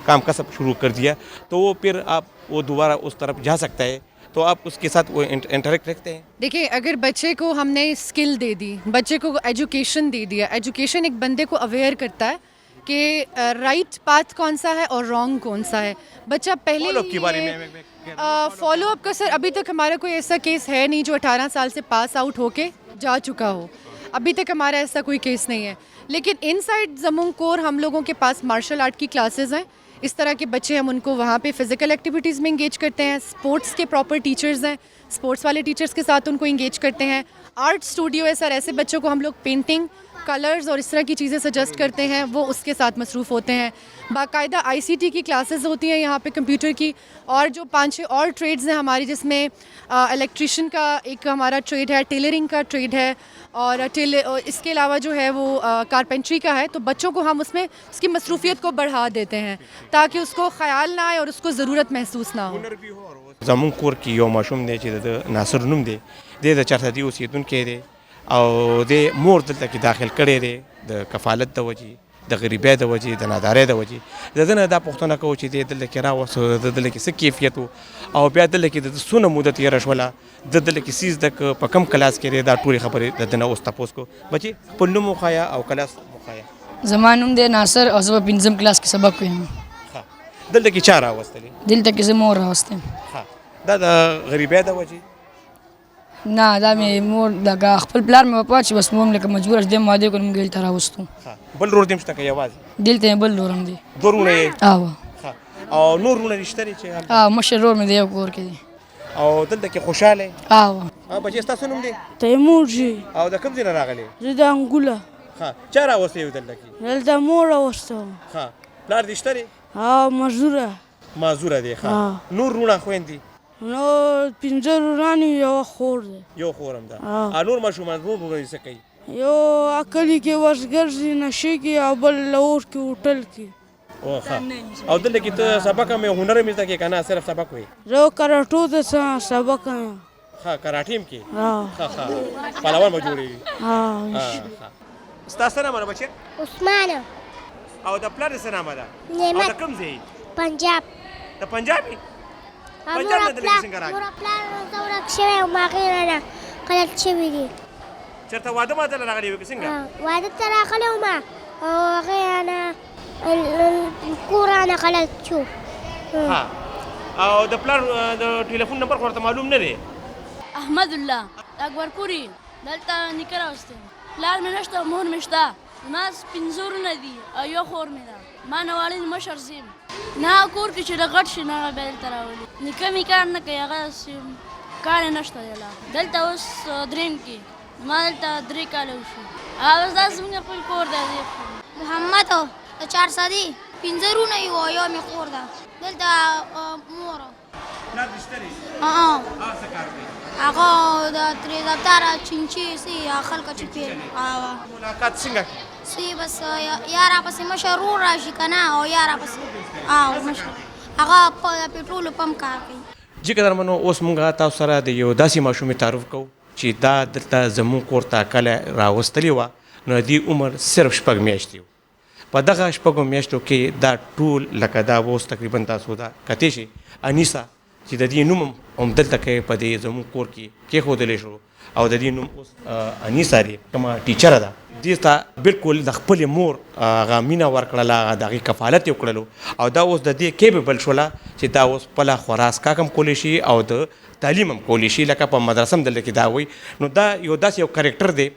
کام کسب شروع کر دیا، تو وہ پھر آپ وہ دوبارہ اس طرف جا سکتا ہے. تو آپ اس کے ساتھ وہ انٹریکٹ رکھتے ہیں؟ دیکھیں اگر بچے کو ہم نے اسکل دے دی، بچے کو ایجوکیشن دے دیا، ایجوکیشن ایک بندے کو اویئر کرتا ہے کہ رائٹ پاتھ کون سا ہے اور رانگ کون سا ہے. بچہ پہلے کے بارے میں follow up का सर अभी तक हमारा कोई ऐसा केस है नहीं जो 18 साल से पास आउट होके जा चुका हो. अभी तक हमारा ऐसा कोई केस नहीं है. लेकिन इनसाइड जम्मू कोर हम लोगों के पास मार्शल आर्ट की क्लासेस हैं. इस तरह के बच्चे हम उनको वहाँ पे फ़िज़िकल एक्टिविटीज़ में इंगेज करते हैं. स्पोर्ट्स के प्रॉपर टीचर्स हैं, स्पोर्ट्स वाले टीचर्स के साथ उनको इंगेज करते हैं. आर्ट स्टूडियो है सर, ऐसे बच्चों को हम लोग पेंटिंग, कलर्स और इस तरह की चीज़ें सजेस्ट करते हैं, वो उसके साथ मसरूफ़ होते हैं. बाकायदा ICT की क्लासेस होती हैं यहाँ पे, कंप्यूटर की, और जो 5-6 और ट्रेड्स हैं हमारी, जिसमें इलेक्ट्रिशियन का एक हमारा ट्रेड है, टेलरिंग का ट्रेड है, और इसके अलावा जो है वो कारपेंट्री का है. तो बच्चों को हम उसमें उसकी मसरूफियत को बढ़ा देते हैं ताकि उसको ख्याल ना आए और उसको ज़रूरत महसूस ना हो. زمون کور کې یو ماشوم دی چې د ناصر نوم دی، د چارسدي اوسېدونکی دی او د مور دلته کې داخل کړی دی د کفالت د وجې، د غریبۍ د وجې، د نادارۍ د وجې. د ده نه دا پوښتنه کوو چې دی دلته کې راوسته، د دلته کې څه کیفیت و او بیا دلته کې د څونه موده تېره شوله، د دلته کې څه زده کړه، په کم کلاس کې دی، دا ټولې خبرې د ده نه اوس تپوس کوو. بچې خپل نوم وښایه او کلاس وښایه. زما نوم دی ناصر او زه په 5م کلاس کې سبق وایم. ښه، دلته کې چا راوستلې؟ دلته کې زه مور راوستم. ښه، دا د غریبۍ د وجې؟ نه، دا مې مور دغه خپل پلار مې وفات شي، بس مور مې لکه مجبوره شي، دې مې واده وکړ، موږ دلته راوستو. بل ورور دې هم شته که یوازې؟ دلته مې بل ورور هم دی. دوه وروڼه یې؟ او او نور وروڼه دې شته دي چې هلته؟ مشر ورور مې دی یو کور کې دی. او دلته کې خوشحاله یې؟ او بچې ستاسو نوم دی؟ تیمور جی. او د کوم ځای نه راغلی؟ زه د انګوله. ښه، چا راوستی یو دلته کې؟ دلته مور راوسته وم. ښه، پلار دې شته دی؟ مزدوره. معذوره دی. ښه، نور وروڼه خویندې؟ نو 5 وروران یو خور دی. یو خور هم ده. نور ماشومان نور وروڼه دې څه کوي؟ یو کلي کې وس ګرځي، نشې کې، او بل اور کې هوټل کې. ښه، او دلته کې ته سبق هم هنر هم زده کوې که نه صرف سبق وې؟ زه کراټو ته سبق یم. ښه، کراټې هم کې؟ ښه ښه، پهلوان به جوړېږي. ستا څه نامه ده بچیه؟ عثمانه. او د پلار دې څه نامه ده؟ نعمت. او د کوم ځای؟ پنجاب. د پنجاب یې؟ پنجاب نه دلته کې څنګه راغلی؟ مور پلار ورته ورک شوی او ما هغې نه غلط شوي دي. چېرته واده ماده له راغلی وې که څنګه؟ واده ته راغلی وم او هغې نه کور رانه غلط شو. ها، او د پلار د ټلیفون نمبر خو ورته معلوم نه دی؟ احمد الله اکبر پوري دلته نیکه راوستی یم. پلار مې نشته، مور مې شته. زما 5 وروڼه دي او یو خور مې ده. ما نه والد مشر زه یم. نه کور کې چې د غټ شي نه هغه بیا دلته راولي. نیکه مې کار نه کوي، هغه کار یې نشته دی لا. دلته اوس 3م کې ما دلته 3 کاله وشو. اوس دا زموږ خپل کور دی. محمد د چارسدي 5 وروڼه یو او یو مې خور ده. دلته مور پلار دې شته دی؟ هغه څه کار کوي؟ هغه د ترې دفتره چینچي سي خلکه چې پې ملاقات څنګه کوي؟ سي بس یا راپسې مشر ورور راشي که نه، او یا راپسې مشر هغه د پټرولو پمپ کار کوي. جی قدرمنو، اوس موږ تاسو سره د یو داسې ماشومې تعارف کوو چې دا دلته زموږ کور ته کله راوستلې وه، نو د دې عمر صرف 6 میاشتې و. په دغه 6 میاشتو کې دا ټول لکه دا اوس تقریبا تاسو دا کتی شي انیسا چې د دې نوم هم دلته کې په دې زموږ کور کې کېښودلی شو، او د دې نوم اوس انیسا دی، کومه ټیچره ده. دې ته بالکل د خپلې مور هغه مینه ورکړله، د هغې کفالت یې وکړلو، او دا اوس د دې کیپیبل شوله چې دا اوس خپله خوراڅکاک هم کولی شي او د تعلیم هم کولی شي، لکه په مدرسه هم دلته کې دا وایي. نو دا یو داسې یو کرکټر دی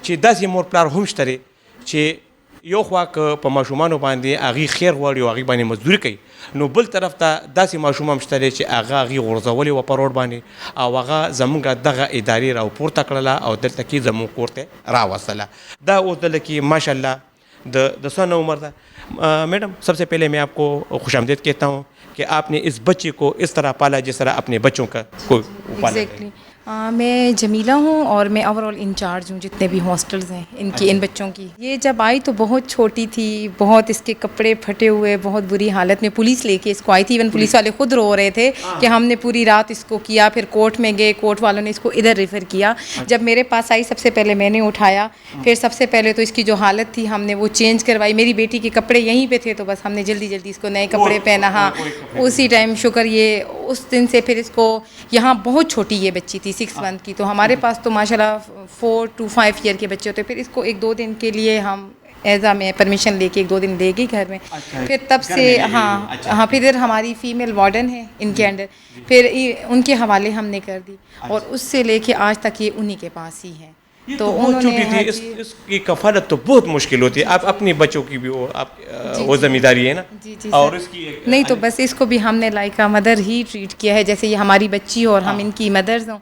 چې داسې مور پلار هم شته دی چې یو خوا که په ماشومانو باندې هغې خیر غواړي او هغې باندې مزدوري کوي، نو بل طرف ته داسې ماشوم هم شته دی چې هغه هغې غورځولې وه په روډ باندې، او هغه زموږ دغه ادارې راپورته کړله او دلته کې زموږ کور ته راوستله. دا اوس دلته کې ماشاء اللہ د څونه عمر ده؟ میڈم سب سے پہلے میں آپ کو خوش آمدید کہتا ہوں کہ آپ نے اس بچے کو اس طرح پالا جس طرح اپنے بچوں کا کوئی پالا. میں جمیلہ ہوں اور میں اوور آل انچارج ہوں جتنے بھی ہاسٹلز ہیں ان کی، ان بچوں کی. یہ جب آئی تو بہت چھوٹی تھی، بہت اس کے کپڑے پھٹے ہوئے، بہت بری حالت میں پولیس لے کے اس کو آئی تھی. ایون پولیس والے خود رو رہے تھے کہ ہم نے پوری رات اس کو کیا، پھر کورٹ میں گئے، کورٹ والوں نے اس کو ادھر ریفر کیا. جب میرے پاس آئی سب سے پہلے میں نے اٹھایا، پھر سب سے پہلے تو اس کی جو حالت تھی ہم نے وہ چینج کروائی. میری بیٹی کے کپڑے یہیں پہ تھے تو بس ہم نے جلدی جلدی اس کو نئے کپڑے پہنا. ہاں اسی ٹائم شکر یہ اس دن سے پھر اس کو یہاں بہت چھوٹی یہ بچی تھی 6 منتھ کی، تو ہمارے پاس تو ماشاء اللہ 4 to 5 ایئر کے بچے ہوتے. پھر اس کو 1-2 دن کے لیے ہم ایزا میں پرمیشن لے کے 1-2 دن لے گئی گھر میں. پھر تب سے ہاں پھر ہماری فیمیل وارڈن ہے ان کے انڈر, پھر ان کے حوالے ہم نے کر دی, اور اس سے لے کے آج تک یہ انہی کے پاس ہی ہے. تو انہوں نے اس کی کفالت تو بہت مشکل ہوتی ہے. آپ اپنی بچوں کی بھی وہ ذمہ داری ہے نا, اور اس کی نہیں تو بس اس کو بھی ہم نے لائک مدر ہی ٹریٹ کیا ہے, جیسے یہ ہماری بچی ہو اور ہم ان کی مدرز ہوں.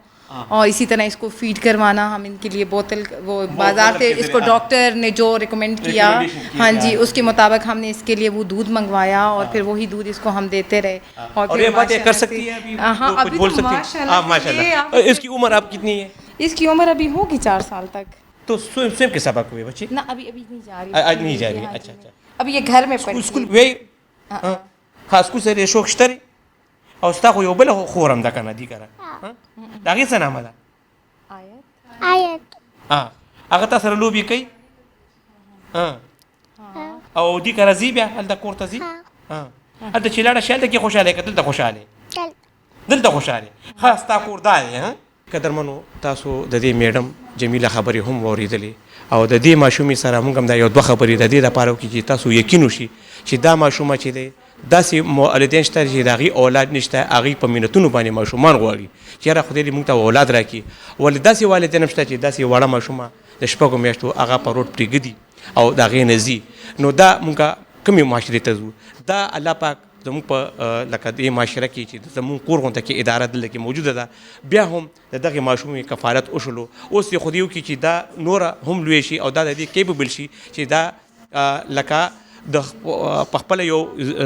اور اسی طرح اس کو فیڈ کروانا, ہم ان کے لیے بوتل وہ بازار سے اس کو ڈاکٹر نے جو ریکمینڈ کیا ہاں جی اس کے مطابق ہم نے اس کے لیے وہ دودھ منگوایا, اور پھر وہی دودھ اس کو ہم دیتے رہے. اور یہ باتیں کر سکتی ہے ہاں ابھی تو ماشاءاللہ. اس کی عمر آپ کتنی ہے؟ اس کی عمر ابھی ہوگی 4 سال تک. تو سوئم کے سبق ہوئے بچے نہ ابھی نہیں جا رہی, آج نہیں جا رہی. اچھا اچھا, ابھی یہ گھر میں پڑھی اسکول وی ها اسکول سره شوق شته او ستا خو یو بل خورم دا کنه دی کرا دا غي څه نامه ده آیت هغه تاسو سره لوبي کوي او دی کرا زی بیا هلته کورته زی هلته چې لاړه شاله کې خوشاله کتل ته خوشاله دلته خوشاله خاص تا کور دا دی. قدرمنو تاسو د دې میډم جمیله خبرې هم واورېدلې, او د دې ماشومې سره موږ هم دا یو 2 خبرې د دې لپاره وکړو چې تاسو یقین وشي چې دا ماشومه چې دی داسې والدین شته چې د هغې اولاد نشته, هغې په مینتونو باندې ماشومان غواړي چې یاره خدای دې موږ ته اولاد راکړي. ولې داسې والدین هم شته چې داسې وړه ماشومه د 6 میاشتو هغه په روډ پرېږدي او د هغې نه ځي. نو دا موږ کومې معاشرې ته ځو؟ دا الله پاک زموږ په لکه دې معاشره کې چې زموږ کور غونته کې اداره دلته کې موجوده ده, بیا هم د دغې ماشومې کفالت وشلو. اوس یې خو دې وکړي چې دا نوره هم لوی شي او دا د دې کیپبل شي چې دا لکه د په خپله یو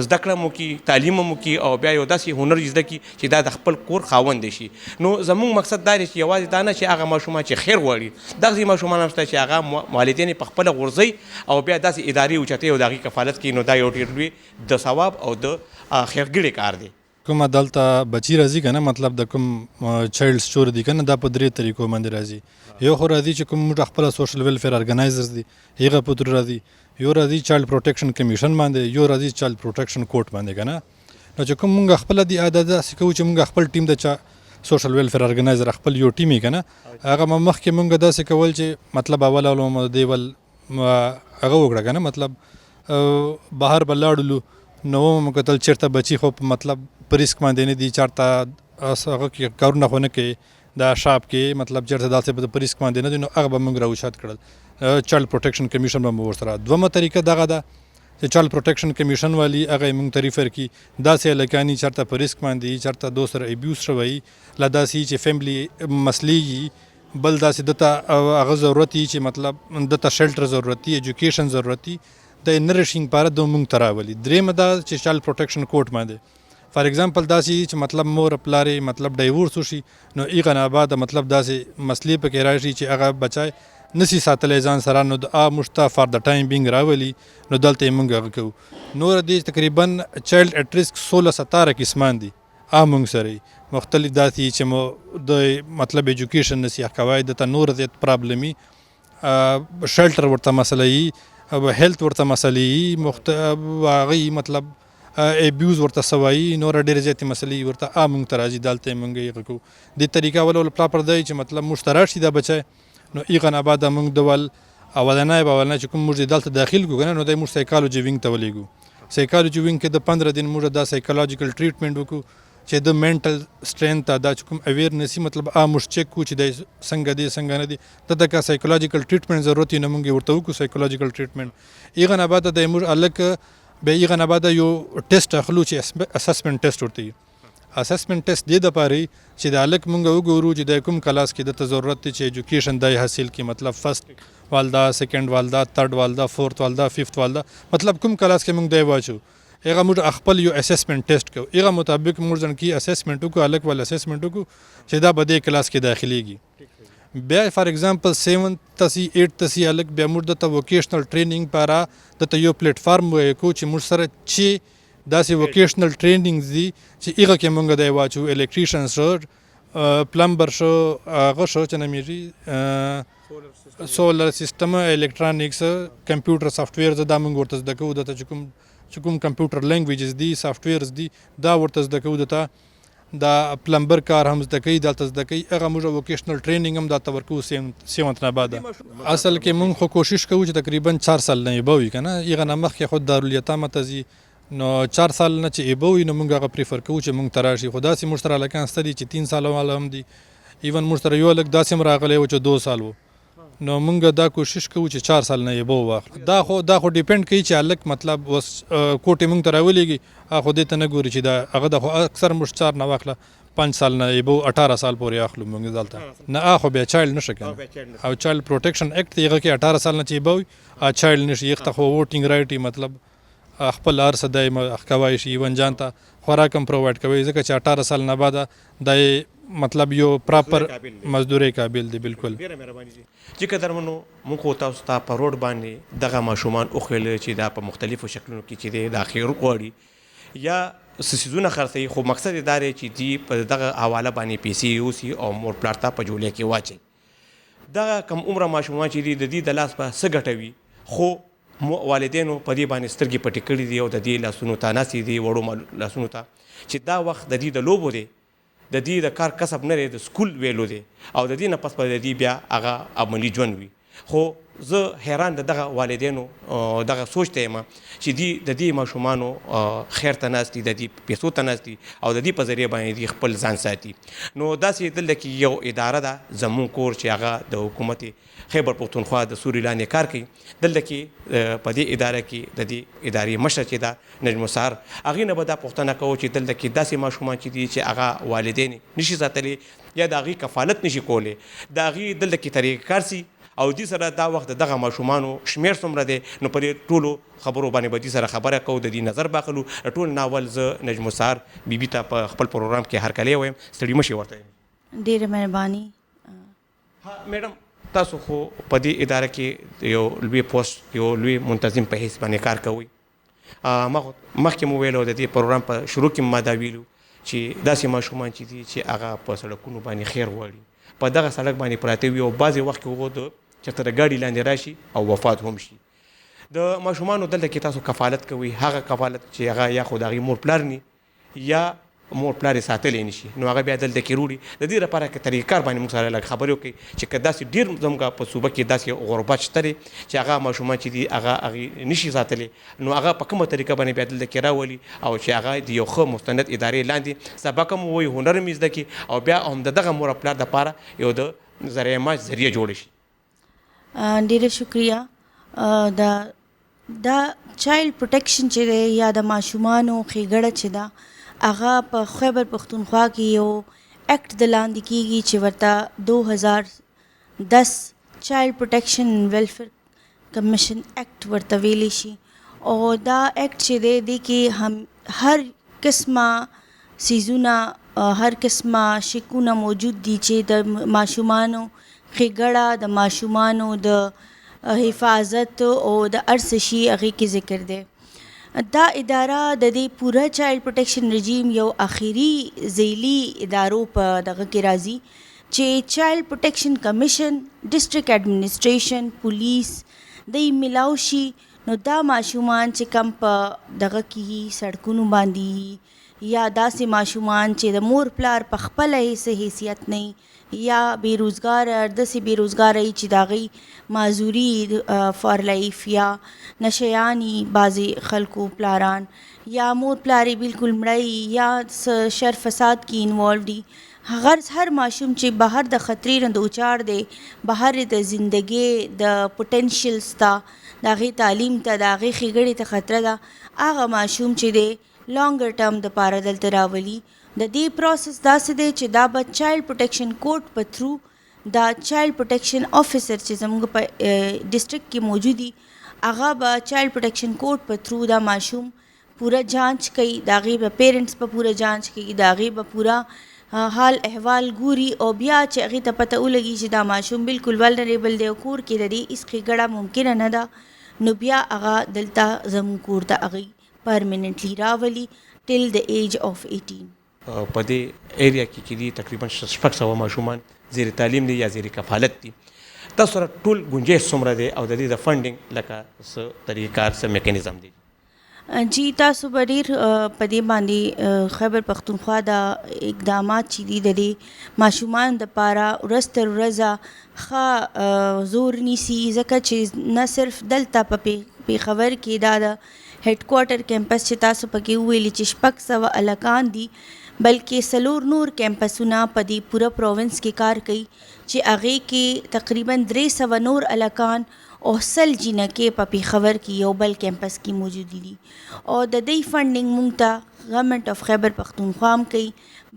زده کړه مو کړي, تعلیم مو کړي, او بیا یو داسې هنر زده کړي چې دا د خپل کور خاوند شي. نو زموږ مقصد دا دی چې یوازې دا نه چې هغه ماشومان چې خیر غواړي, دغسې ماشومان هم شته چې هغه والدین یې په خپله غورځوي او بیا داسې ادارې اوچتوي او د هغې کفالت کوي. نو دا یو ډېر لوی د ثواب او د خیرګړې کار دی. کومه دلته بچی راځي که نه, مطلب د کوم چایلډ سټور دی که نه, دا په 3 طریقو باندې راځي. یو خو راځي چې کوم موږ خپله سوشل ویلفیر ارګنایزرز دي هغه په تر راځي, یو راځي چایلډ پروټیکشن کمیشن باندې, یو راځي چایلډ پروټیکشن کورټ باندې که نه. نو چې کوم موږ خپله دي عادت داسې کوو چې موږ خپل ټیم د چا سوشل ویلفیر ارګنایزر خپل یو ټیم یې که نه, هغه مخکې موږ داسې کول چې مطلب اول دی ول هغه وکړه که نه, مطلب بهر به لاړلو نو مو کتل چېرته بچي خو مطلب په ریسک باندې نه دي, چېرته هغه کې کارونه خو نه کوي دا شاپ کې, مطلب چېرته داسې په ریسک باندې نه دي, نو هغه به موږ راوچت کړل. چایلډ پروټیکشن کمیشن به مو ورسره. دومه طریقه دغه ده چې چایلډ پروټیکشن کمیشن والی هغه یې موږ ته ریفر کړي داسې هلکانې چېرته په ریسک باندې وي, چېرته دو سره ابیوز شوی له داسې چې فیملی مسلې وي, بل داسې دته هغه ضرورت وي چې مطلب دته شیلټر ضرورت وي, ایجوکیشن ضرورت وي, د نرشنګ لپاره د موږ ته راولي. درېیمه دا چې چایلډ پروټیکشن کورټ باندې فار ایگزامپل داسې چې مطلب مور پلارې مطلب ډایورس وشي, نو هغه نه بعد مطلب داسې مسلې پکې راشي چې هغه بچای نسی ساتلی ځان سره, نو د موږ ته فار د ټایم بینګ راولي, نو دلته یې موږ هغه کوو. نور دې تقریبا چایلډ ایټ ریسک 16-17 قسمان دي موږ سره مختلف داسې چې مو د مطلب ایجوکیشن نسی کوای, دته نور زیات پرابلم وي, شیلټر ورته مسله وي, هیلث ورته مسلې وي, هغې مطلب ابیوز ورته سوایي, نور ډېرې زیاتې مسلې ورته موږ ته راځي, دلته یې موږ هغه کوو. دې طریقه ول پراپر دی چې مطلب موږ ته راشي دا بچی, نو هغه نه بعد موږ ډول اولنی چې کوم موږ دلته داخل کړو که نه, نو دی موږ سایکالوجي وینګ ته ولېږو. سایکالوجي وینګ کې د 15 دن موږ دا سایکالوجیکل ټریټمنټ وکړو چې د منټل سټرینث ته دا چې کوم اویرنس مطلب موږ چیک کړو چې دی څنګه دی څنګه نه دی, دته که سایکالوجیکل ټریټمنټ ضرورت وي نو موږ یې ورته وکړو سایکالوجیکل ټریټمنټ. هغه نه بعد دی موږ هلک بیا هغه نه بعد یو ټیسټ اخلو چې اسسمنټ ټیسټ ورته وي. اسسمنټ ټیسټ دې دپاره چې د هلک موږ وګورو چې د کوم کلاس کې دته ضرورت دی چې ایجوکیشن دی حاصل کړي, مطلب فرسټ والده, سیکنډ والده, تھرډ والده, فورث والده, ففت والده, مطلب کوم کلاس کې موږ دی واچو. هغه موږ خپل یو اسسمنټ ټیسټ کوو, هغه مطابق موږ ځان کې اسسمنټ وکړو, هلک ول اسسمنټ وکړو چې دا به دې کلاس کې داخلېږي. بیا فار ایگزامپل 7 تسی 8 تسی هلک بیا موږ دته ووکیشنل ټریننګ لپاره دته یو پلیټفارم وکړو چې موږ سره چې داسې ووکیشنل ټریننګز دي چې هغه کې موږ دی واچو, الکټریشن شو, پلمبر شو, هغه شو چې نومیږي سولر سیسټم, الکټرانکس, کمپیوټر سافټویر, دا موږ ورته زده کوو. دته چې کوم کمپیوټر لینګویجز دي, سافټویرز دي, دا ورته زده کوو. دته دا پلمبر کار هم زده کوي دلته زده کوي هغه موږ ووکیشنل ټریننګ هم دلته ورکوو سیونت نه بعده اصل کې موږ خو کوشش کوو چې تقریبا 4 سال نه به وي که نه هغه نه مخکې خو دارالیتامه ته ځي نو 4 سال نه چې ایبه وي نو موږ هغه پریفر کوو چې موږ ته راشي خو داسې موږ سره هلکان شته دي چې 3 ساله والا هم دي ایون موږ سره یو هلک داسې هم راغلی و چې 2 سال و نو موږ دا کوشش کوو چې 4 سال نه ایبه وواخلو دا خو ډیپینډ کوي چې هلک مطلب اوس کوټې موږ ته راولېږي هغه خو دې ته نه ګوري چې دا هغه د خو اکثر موږ 4 نه واخله 5 سال نه ایبه 18 سال پورې اخلو موږ دلته نه خو بیا چایلډ نشه کنه او چایلډ پروټیکشن ایکټ هغه کې 18 سال نه چې ایبه وي چایلډ نشي یخته خو ووټینګ رایټ مطلب خپل هر څه دی کوای شي ایون جان ته خوراک هم پرووایډ کوي ځکه چې 18 سال نه بعد د مطلب یو پراپر مزدوري قابل دی بالکل ډیره مهرباني دي چې قدرمنو موږ خو تاسو ته په روډ باندې دغه ماشومان وښیل چې دا په مختلفو شکلونو کې چې دی د خیر غواړي یا سیزونه خرڅوي خو مقصد یې دا دی چې دی په دغه حواله باندې پیسې یوسي او مور پلار ته په جولې کې واچوي دغه کم عمره ماشومان چې دي د دې د لاس په څه ګټوي خو والدینو په دې باندې سترګې پټې کړي دي او د دې لاسونو ته ناستې دي وړو لاسونو ته چې دا وخت د دې د لوبو دی د دې د کار کسب نه دی د سکول ویلو دی او د دې نه پس په د دې بیا هغه عملي ژوند وي خو زه حیران د دغه والدینو دغه سوچ ته یم چې دی د دې ماشومانو خیر ته ناست دي د دې پیسو ته ناست دي او د دې په ذریعه باندې دی خپل ځان ساتي نو داسې دلته کې یو اداره ده زموږ کور چې هغه د حکومت خیبر پښتونخوا د سوري لاندې کار کوي دلته کې په دې اداره کې د دې ادارې مشره چې ده نجم سهار هغې نه به دا پوښتنه کوو چې دلته کې داسې ماشومان چې دي چې هغه والدین نشي ساتلی یا د هغې کفالت نشي کولی د هغې دلته کې طریقه کار سي او دې سره دا وخت دغه ماشومانو شمیر څومره دی نو په دې ټولو خبرو باندې به دې سره خبره کوو د دې نظر باخلو ټول ناول زه نجم سهار بیبي ته په خپل پروګرام کې هرکلی وایم ستړي مشي ورته ډېره مهرباني میډم تاسو خو په دې اداره کې یو لوی پوسټ یو لوی منتظم په حیث باندې کار کوئ مخکې مو ویلو د دې پروګرام په شروع کې ما دا ویلو چې داسې ماشومان چې دي چې هغه په سړکونو باندې خیر غواړي په دغه سړک باندې پراته وي او بعضې وخت کې هغو د چېرته د ګاډي لاندې راشي او وفات هم شي د ماشومانو دلته کې تاسو کفالت کوئ هغه کفالت چې هغه یا خو د هغې مور پلار ني یا مور پلار یې ساتلی نشي نو هغه بیا دلته کې روړي د دې لپاره که طریقه کار باندې موږ سره لږ خبرې وکړئ چې که داسې ډېر زموږ په صوبه کې داسې غربت شته دی چې هغه ماشومان چې دي هغه هغې نشي ساتلی نو هغه په کومه طریقه باندې بیا دلته کې راولي او چې هغه د یو ښه مستند ادارې لاندې سبق هم ووایي هنر هم زده کړي او بیا هم د دغه مور پلار دپاره یو د ذریعه معاش ذریعه جوړه شي ډېره شکریه دا چایلډ پروټیکشن چې دی یا د ماشومانو ښېګړه چې ده هغه په خیبر پښتونخوا کې یو ایکټ د لاندې کیږي چې ورته 2010 چایلډ پروټیکشن اینڈ ویلفیر کمیشن ایکټ ورته ویلی شي او دا ایکټ چې دی دې کې هم هر قسمه سیزونه هر قسمه شکونه موجود دي چې د ماشومانو ښېګړه د ماشومانو د حفاظت او د هر څه شي هغې کې ذکر دی دا اداره د دې پوره چایلډ پروټیکشن رژیم یو اخیری ذیلی ادارو په دغه کې راځي چې چایلډ پروټیکشن کمیشن ډسټرک ایڈمنسټریشن پولیس د ملاو شي نو دا ماشومان چې کم په دغه کې سړکونو باندې یا داسې ماشومان چې د مور پلار په خپله هیڅ حیثیت نه یا بیروزګار داسې بیروزګار چې د هغوی معذوري فار لایف یا نشیانی بعضې خلکو پلاران یا مور پلار یې بالکل مړی یا شر فساد کې انوالو دي هر ماشوم چې بهر د خطرې نه د اوچاړ دی بهر د زندګۍ د پوټینشیلز ته د هغې تعلیم ته د هغې ښېګړې ته خطره ده هغه ماشوم چې دی لانګر ټرم دپاره دلته راولي د دې پروسس داسې دی چې دا به چایلډ پروټیکشن کوډ په تھرو دا چایلډ پروټیکشن آفیسر چې زموږ په ډسټرکټ کې موجود دي هغه به چایلډ پروټیکشن کوډ په تھرو دا ماشوم پوره جانچ کوي د هغې به پیرنټس به پوره جانچ کوي د هغې به پوره حال احوال ګوري او بیا چې هغې ته پته ولګي چې دا ماشوم بالکل ولنریبل دی او کور کې د دې هېڅ ښېګړه ممکنه نه ده نو بیا هغه دلته زموږ کور ته هغوی پرمننټلی راولي ټل د ایج آف 18 په دې ایریا کې چې دي تقریبا 600 ماشومان زیر تعلیم دي یا زیر کفالت دي تاسو سره ټول گنجایش څومره دی او د دې د فنډینګ لکه څه طریقه کار څه میکانیزم دی جی تاسو به ډېر په دې باندې خیبر پښتونخوا د اقدامات چې دي د دې ماشومان دپاره ورځ تر ورځه ښه زور نیسي ځکه چې نه صرف دلته په پېښور کې دا د هیډ کوارټر کیمپس چې تاسو پکې وویلي چې 600 هلکان دي بلکې 4 نور کیمپسونه په دې پوره پروونس کې کار کوي چې هغې کې تقریبا 300 نور هلکان او 100 جینکې په پېښور کې یو بل کیمپس کې موجود دي او د دې فنډینګ مونږ ته گورنمنٹ آف خیبر پختونخوا هم کوي.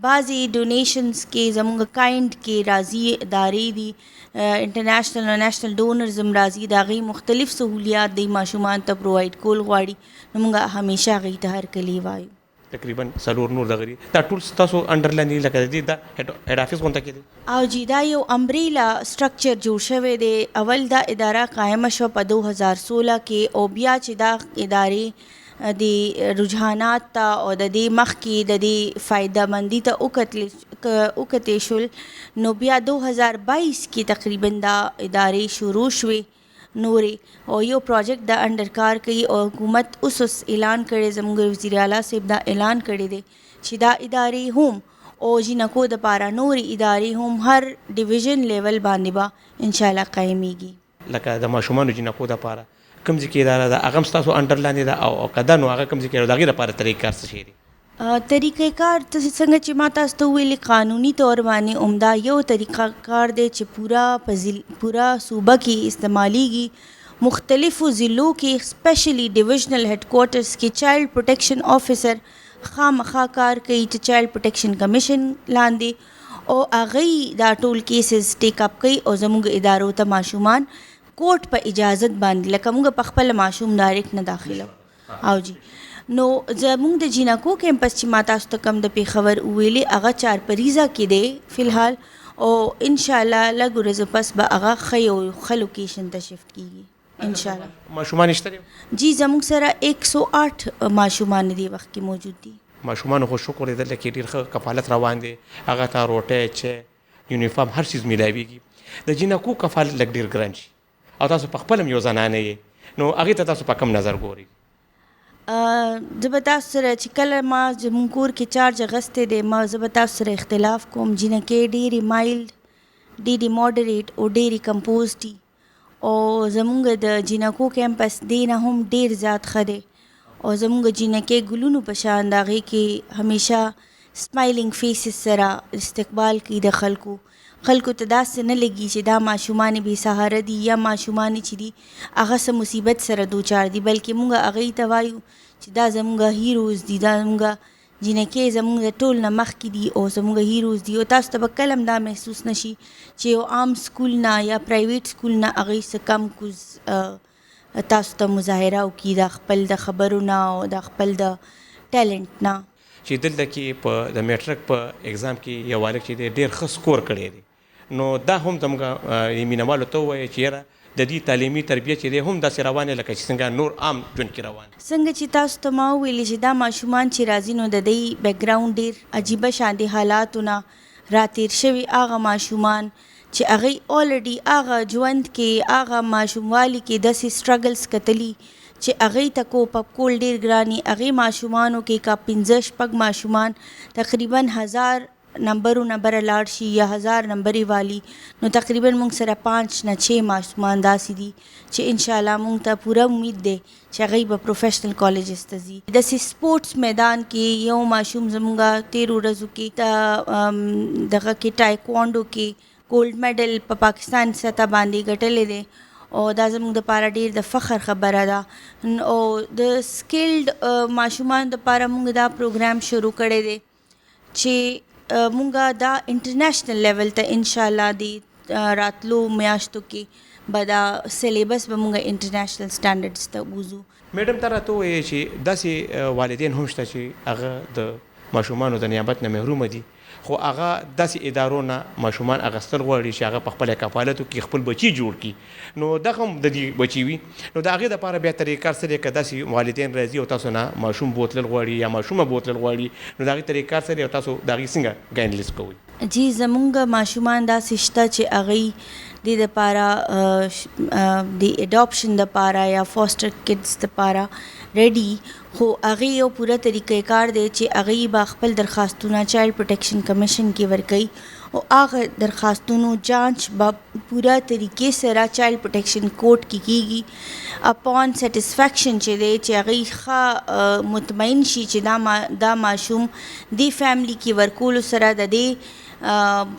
بعضې ډونیشنز کې زموږ کائنډ کې راځي ادارې دي انټرنیشنل او نیشنل ډونرز هم راځي د هغې مختلف سهولیات دی ماشومان ته پرووایډ کول غواړي نو مونږ همیشه هغې ته هرکلی وایو. تقریبا 4 نور دغه دي دا ټول ستاسو انډر لاندې لکه دي دا هیډ افیس غونډه کې دي او جی دا یو امبریلا سټرکچر جوړ شوی دی. اول دا اداره قائمه شوه په 2016 کې او بیا چې دا ادارې د رجحانات ته او د دې مخکې د دې فایده مندي ته وکتې شول نو بیا 2022 کې تقریبا دا ادارې شروع شوې نورې او یو پروجیکټ د انډر کار کوي او حکومت اوس اعلان کړی زموږ وزیر اعلیٰ صاحب دا اعلان کړی دی چې دا ادارې هم او جنکو دپاره نورې ادارې هم هر ډیویژن لیول باندې به انشاءالله قایمیږي. لکه د ماشومانو جنکو دپاره کوم ځای کې اداره ده هغه هم ستاسو انډر لاندې ده او که ده نو هغه کوم ځای کې د هغې لپاره طریقه کار څه شی دی؟ طریقه کار څنګه چې ما تاسو ته وویلې قانوني طور باندې عمده یو طریقه کار دی چې پورا صوبه کې استعمالیږي. مختلفو ضلعو کې سپیشلی ډیویژنل هیډ کوارټرز کې چایلډ پروټیکشن آفیسر خامخا کار کوي چې چایلډ پروټیکشن کمیشن لاندې او هغوی دا ټول کیسز ټیک اپ کوي او زموږ ادارو ته ماشومان کوټ په اجازت باندې لکه موږ په خپل ماشوم ډایرکټ نه داخله او جی نو زموږ د جینکو کیمپس چې ما تاسو ته کوم د پېښور وویلې هغه چارپریزه کې دی فی الحال او انشاءالله لږ ورځو پس به هغه ښه یو ښه لوکیشن ته شفټ کیږي انشاءالله. ماشومان شته دي؟ جی زموږ سره 108 ماشومان دې وخت کې موجود دي. ماشومانو خو شکر دی دلته کې ډېر ښه کفالت روان دی هغه ته روټۍ چې یونیفارم هر چیز میلاویږي. د جینکو کفالت لږ ډېر ګران شي او تاسو په خپل هم یو زنانه یې نو هغې ته تاسو په کم نظر ګورئ؟ زه به تاسو سره چې کله ما زموږ کور کې چارج اخیستی دی زه به تاسو سره اختلاف کوم. جینکې ډېرې مایلډ ډېرې موډریټ او ډېرې کمپوز دي او زموږ د جینکو کیمپس دې نه هم ډېر زیات ښه دی او زموږ جینکې ګلونو په شان د هغې کې همیشه سمایلینګ فیسز سره استقبال کوي د خلکو ته داسې نه لګي چې دا ماشومان بې سهاره دي یا ماشومان چې دي هغه څه مصیبت سره دوچار دي بلکې موږ هغوی ته وایو چې دا زموږ هیروز دي دا زموږ جینکې زموږ د ټول نه مخکې دي او زموږ هیروز دي او تاسو ته به کله هم دا محسوس نه شي چې یو عام سکول نه یا پرایویټ سکول نه هغوی څه کم کوز تاسو ته مظاهره وکړي د خپل د خبرو نه او د خپل د ټیلنټ نه. چې دلته کې په د میټرک په اگزام کې یو هلک چې دی ډېر ښه سکور کړی دی نو دا هم زموږ مینهوالو ته ووایه چې یاره د دې تعلیمي تربیه چې دی هم داسې روان دی لکه چې څنګه نور عام ژوند کې روان دی. څنګه چې تاسو ته ما وویلې چې دا ماشومان چې راځي نو د دوی بیکګراونډ ډېر عجیبه شانتي حالاتو نه راتېر شوي هغه ماشومان چې هغوی الریډي هغه ژوند کې هغه ماشوموالي کې داسې سټرګلز کتلي چې هغوی ته کوپ اپ کول ډېر ګران وي. هغې ماشومانو کې که 15-16 ماشومان تقریبا 1000 نمبرونه بره لاړ شي یا 1000 نمبرې والي نو تقریبا موږ سره 5 نه 6 ماشومان داسې دي چې انشاءالله موږ ته پوره امید دی چې هغوی به پروفیشنل کالجز ته ځي. داسې سپورټس میدان کې یو ماشوم زموږ 13 ورځو کې دغه کې ټایکوانډو کې ګولډ میډل په پاکستان سطح باندې ګټلی دی او دا زموږ دپاره ډېر د فخر خبره ده او د سکلډ ماشومانو دپاره موږ دا پروګرام شروع کړی دی چې مونږه دا انټرنیشنل لیول ته انشاءالله د راتلو میاشتو کې به دا سلیبس به مونږه انټرنیشنل سټانډرډز ته ووځو. میډم ته راته ووایئ چې داسې والدین هم شته چې هغه د ماشومانو د نیابت نه محرومه دي خو هغه داسې ادارو نه ماشومان اخیستل غواړي چې هغه په خپله کفالت وکړي خپل بچي جوړ کړي نو دغه هم د دې بچي وي نو د هغې دپاره بیا طریقه کار څه دی که داسې والدین راځي او تاسو نه ماشوم بوتلل غواړي یا ماشومه بوتلل غواړي نو د هغې طریقه کار څه دی او تاسو د هغې څنګه ګایډلاینز کوئ؟ جی زمونږ ماشومان داسې شته چې هغوی د دپاره د اډاپشن دپاره یا فاسټر کډس دپاره ریډي، خو هغې یو پوره طریقې کار دی چې هغوی به خپل درخواستونه چایلډ پروټیکشن کمیشن کې ورکوي او هغه درخواستونو جانچ به پوره طریقې سره چایلډ پروټیکشن کورټ کې کیږي اپون سیټسفیکشن چې دی چې هغوی ښه مطمئن شي چې دا ماشوم دې فیملی کې ورکولو سره د دې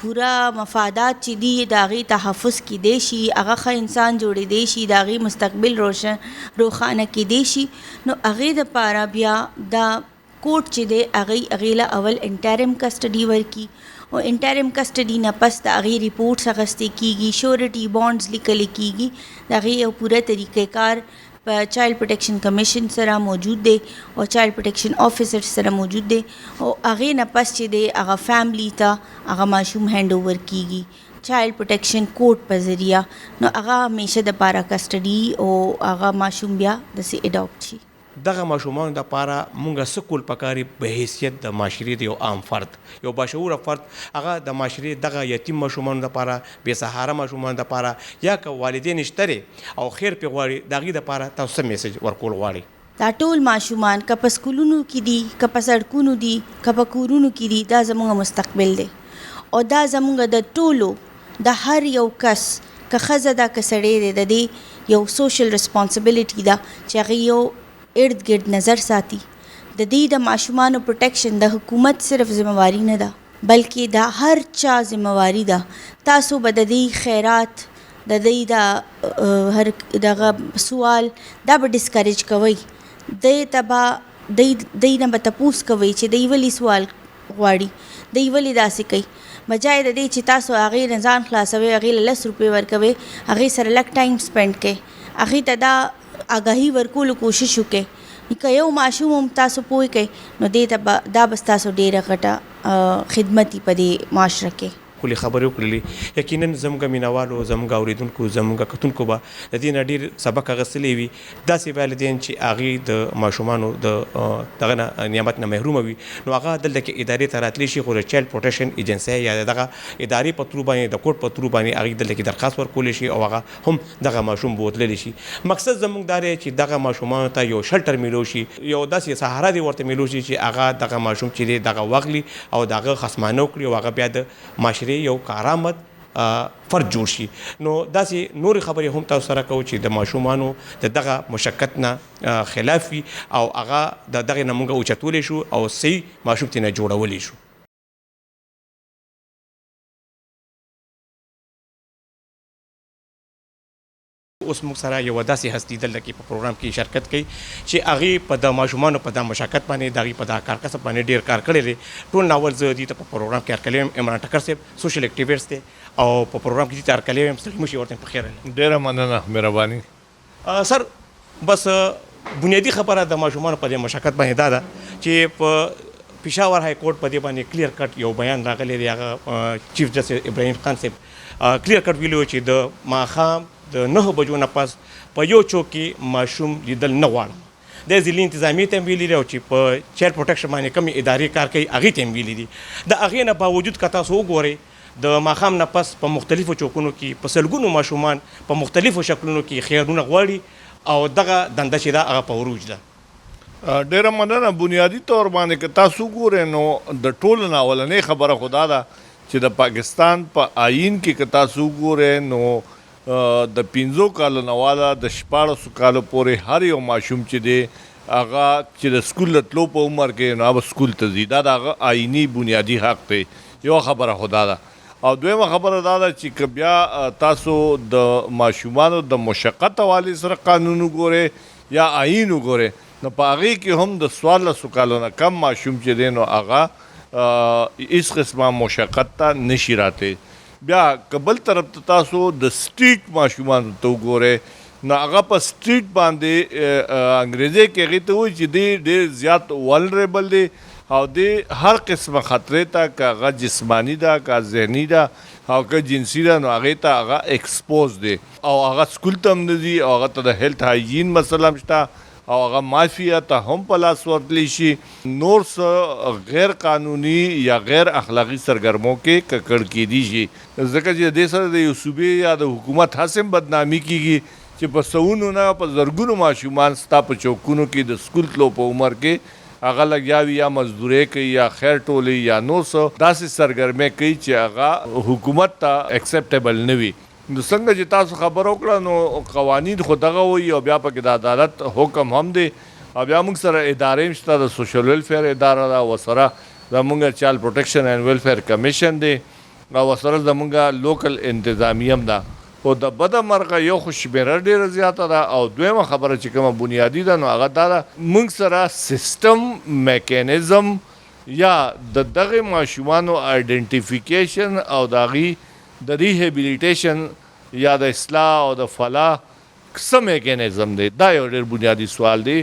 پورا مفادات چې دي د هغې تحفظ کیدی شي، هغه ښه انسان جوړېدی شي، د هغې مستقبل روښانه کیدی شي. نو هغې دپاره بیا دا کوټ چې دی هغې له اول انټرم کسټډي ورکي او انټرم کسټډي نه پس د هغې ریپورټس اخیستې کیږي، شورټي بانډز لیکلی کیږي، د هغې یو پوره طریقې کار په چایلډ پروټیکشن کمیشن سره موجود دی او چایلډ پروټیکشن آفیسر سره موجود دی او هغې نه پس چې دی هغه فیملی ته هغه ماشوم هینډ اوور کیږي چایلډ پروټیکشن کورټ په ذریعه. نو هغه همیشه دپاره کسټډي او هغه ماشوم بیا داسې اډاپټ شي. دغه ماشومانو دپاره مونږ څه کول پکار په حیثیت د معاشرې د یو عام فرد، یو باشعوره فرد، هغه د معاشرې دغه یتیم ماشومانو دپاره، بې سهاره ماشومانو دپاره یا که والدین شته او خیر پرې غواړي د هغې دپاره تاسو څه میسج ورکول غواړئ؟ دا ټول ماشومان که په سکولونو کې دي، که په سړکونو دي، که په کورونو کې دي، دا زموږ مستقبل دی او دا زموږ د ټولو د هر یو کس که ښځه ده که سړی دی د دې یو سوشل ریسپانسبلټي ده چې هغې یو ارد گرد نظر ساتي. د دې د ماشومانو پروټیکشن د حکومت صرف ذمہواری نه ده بلکې د هر چا ذمہواری ده. تاسو به د دې خیرات د دې د هر دغه سوال دا به ډسکریج کوئ، دې ته به دې نه به تپوس کوئ چې دې ولې سوال غواړي، دې ولې داسې کوي، بجای د دې چې تاسو هغې نه ځان خلاصوئ، هغې له 10 روپۍ ورکوئ، هغې سره لږ ټایم سپینډ کړئ، هغې ته دا آګاهي ورکولو کوشش وکړئ. که یو ماشوم هم تاسو پوه کړئ نو دې ته دا به ستاسو ډېره غټه خدمت په دې معاشره کې. ښکلې خبرې وکړلې. یقینا زموږ مینوالو، زموږ اورېدونکو، زموږ کتونکو به د دې نه ډېر سبق اخیستلی وي. داسې والدین چې هغې د ماشومانو د دغه نه نعمت نه محرومه وي نو هغه دلته کې ادارې ته راتلی شي، خو د چایلډ پروټیکشن ایجنسۍ یا دغه ادارې په ترو باندې، د کورټ په ترو باندې هغې دلته کې درخواست ورکولی شي او هغه هم دغه ماشوم بوتللی شي. مقصد زموږ دا دی چې دغه ماشومانو ته یو شلټر میلو شي، یو داسې سهاره دې ورته میلو شي چې هغه دغه ماشوم چې دی دغه واخلي او د هغه خصمانه وکړي او هغه بیا د معاشرې یو کارآمد فرد جوړ شي. نو داسې نورې خبرې هم تاسو سره کوو چې د ماشومانو د دغه مشقت نه خلاف وي او هغه د دغې نه موږ اوچتولی شو او صحیح ماشوم ترې نه جوړولی شو. اوس موږ سره یوه داسې هستي دلته کې په پروګرام کې شرکت کوي چې هغې په د ماشومانو په دا مشقت باندې د هغې په دا کار کسب باندې ډېر کار کړی دی. ټول ناول زه دې ته په پروګرام کې هرکلی یم. عمران ټکر صاحب سوشل اکټیویسټ دی او په پروګرام کې دې ته هرکلی یم. ستړي مه شي، ورته په خیر. ډېره مننه، مهرباني. سر بس بنیادي خبره د ماشومانو په دې مشقت باندې دا ده چې په پېښور های کورټ په دې باندې کلیر کټ یو بیان راغلی دی. هغه چیف جسټس ابراهیم خان صاحب کلیر کټ ویلي و چې د ماښام د 9 بجو نه پس په یو چوک کې ماشوم لیدل نه غواړم. د ضلعي انتظامیې ته هم ویلي دي او چې په چایلډ پروټیکشن باندې کومې ادارې کار کوي هغې ته هم ویلي دي. د هغې نه باوجود که تاسو وګورئ د ماښام نه پس په مختلفو چوکونو کې په سلګونو ماشومان په مختلفو شکلونو کې خیرونه غواړي او دغه دنده چې ده هغه په عروج ده. ډېره مننه. بنیادي طور باندې که تاسو وګورئ نو د ټولو نه اولنۍ خبره خو دا ده چې د پاکستان په آیین کې که تاسو وګورئ نو د 15 کالو نه والا د 14 کالو پورې هر یو ماشوم چې دی هغه چې د سکول د تلو په عمر کې نو هغه سکول ته ځي. دا د هغه آیني بنیادي حق دی. یوه خبره خو دا ده. او دویمه خبره دا ده چې که بیا تاسو د ماشومانو د مشقت حوالې سره قانون وګورئ یا آیین وګورئ نو په هغې کې هم د 14 کالو نه کم ماشوم چې دی نو هغه هېڅ قسمه مشقت ته نشي راتلی. بیا که بل طرف ته تاسو د سټریټ ماشومانو ته وګورئ نو هغه په سټریټ باندې انګریزۍ کې هغې ته وایي چې دی ډېر زیات ولنریبل دی او دی هر قسمه خطرې ته که هغه جسماني ده که ذهني ده او که جنسي ده نو هغې ته هغه ایکسپوز دی او هغه سکول ته هم نه ځي او هغه ته د هیلت هایجین مسله هم شته او هغه مافیا ته هم په لاس ورتلی شي. نور څه غیر قانوني یا غیر اخلاقی سرګرمو کې ککړ کیدی شي، ځکه چې دې سره د یو صوبې یا د حکومت حسم بدنامي کیږي چې په سوونو نه په زرګونو ماشومان ستا په چوکونو کې د سکول تلو په عمر کې هغه لګیاوي یا مزدوري کوي یا خیر ټولي یا نور څه داسې سرګرمۍ کوي چې هغه حکومت ته اکسپټیبل نه وي. نو څنګه چې تاسو خبر وکړه نو قوانین خو دغه وي او بیا پکې د عدالت حکم هم دی او بیا موږ سره ادارې هم شته، د سوشل ویلفیر اداره ده، ورسره زموږ چایلډ پروټیکشن اینډ ویلفیر کمیشن دی او ورسره زموږ لوکل انتظامیه هم ده. خو د بده مرغه یو خو شمېره ډېره زیاته ده او دویمه خبره چې کومه بنیادي ده نو هغه دا ده موږ سره سیسټم میکانیزم یا د دغه ماشومانو آیډنټیفیکیشن او د هغې د ریهیبلیټیشن یا د اصلاح او د فلاح څه میکانیزم دی. دا یو ډېر بنیادي سوال دی.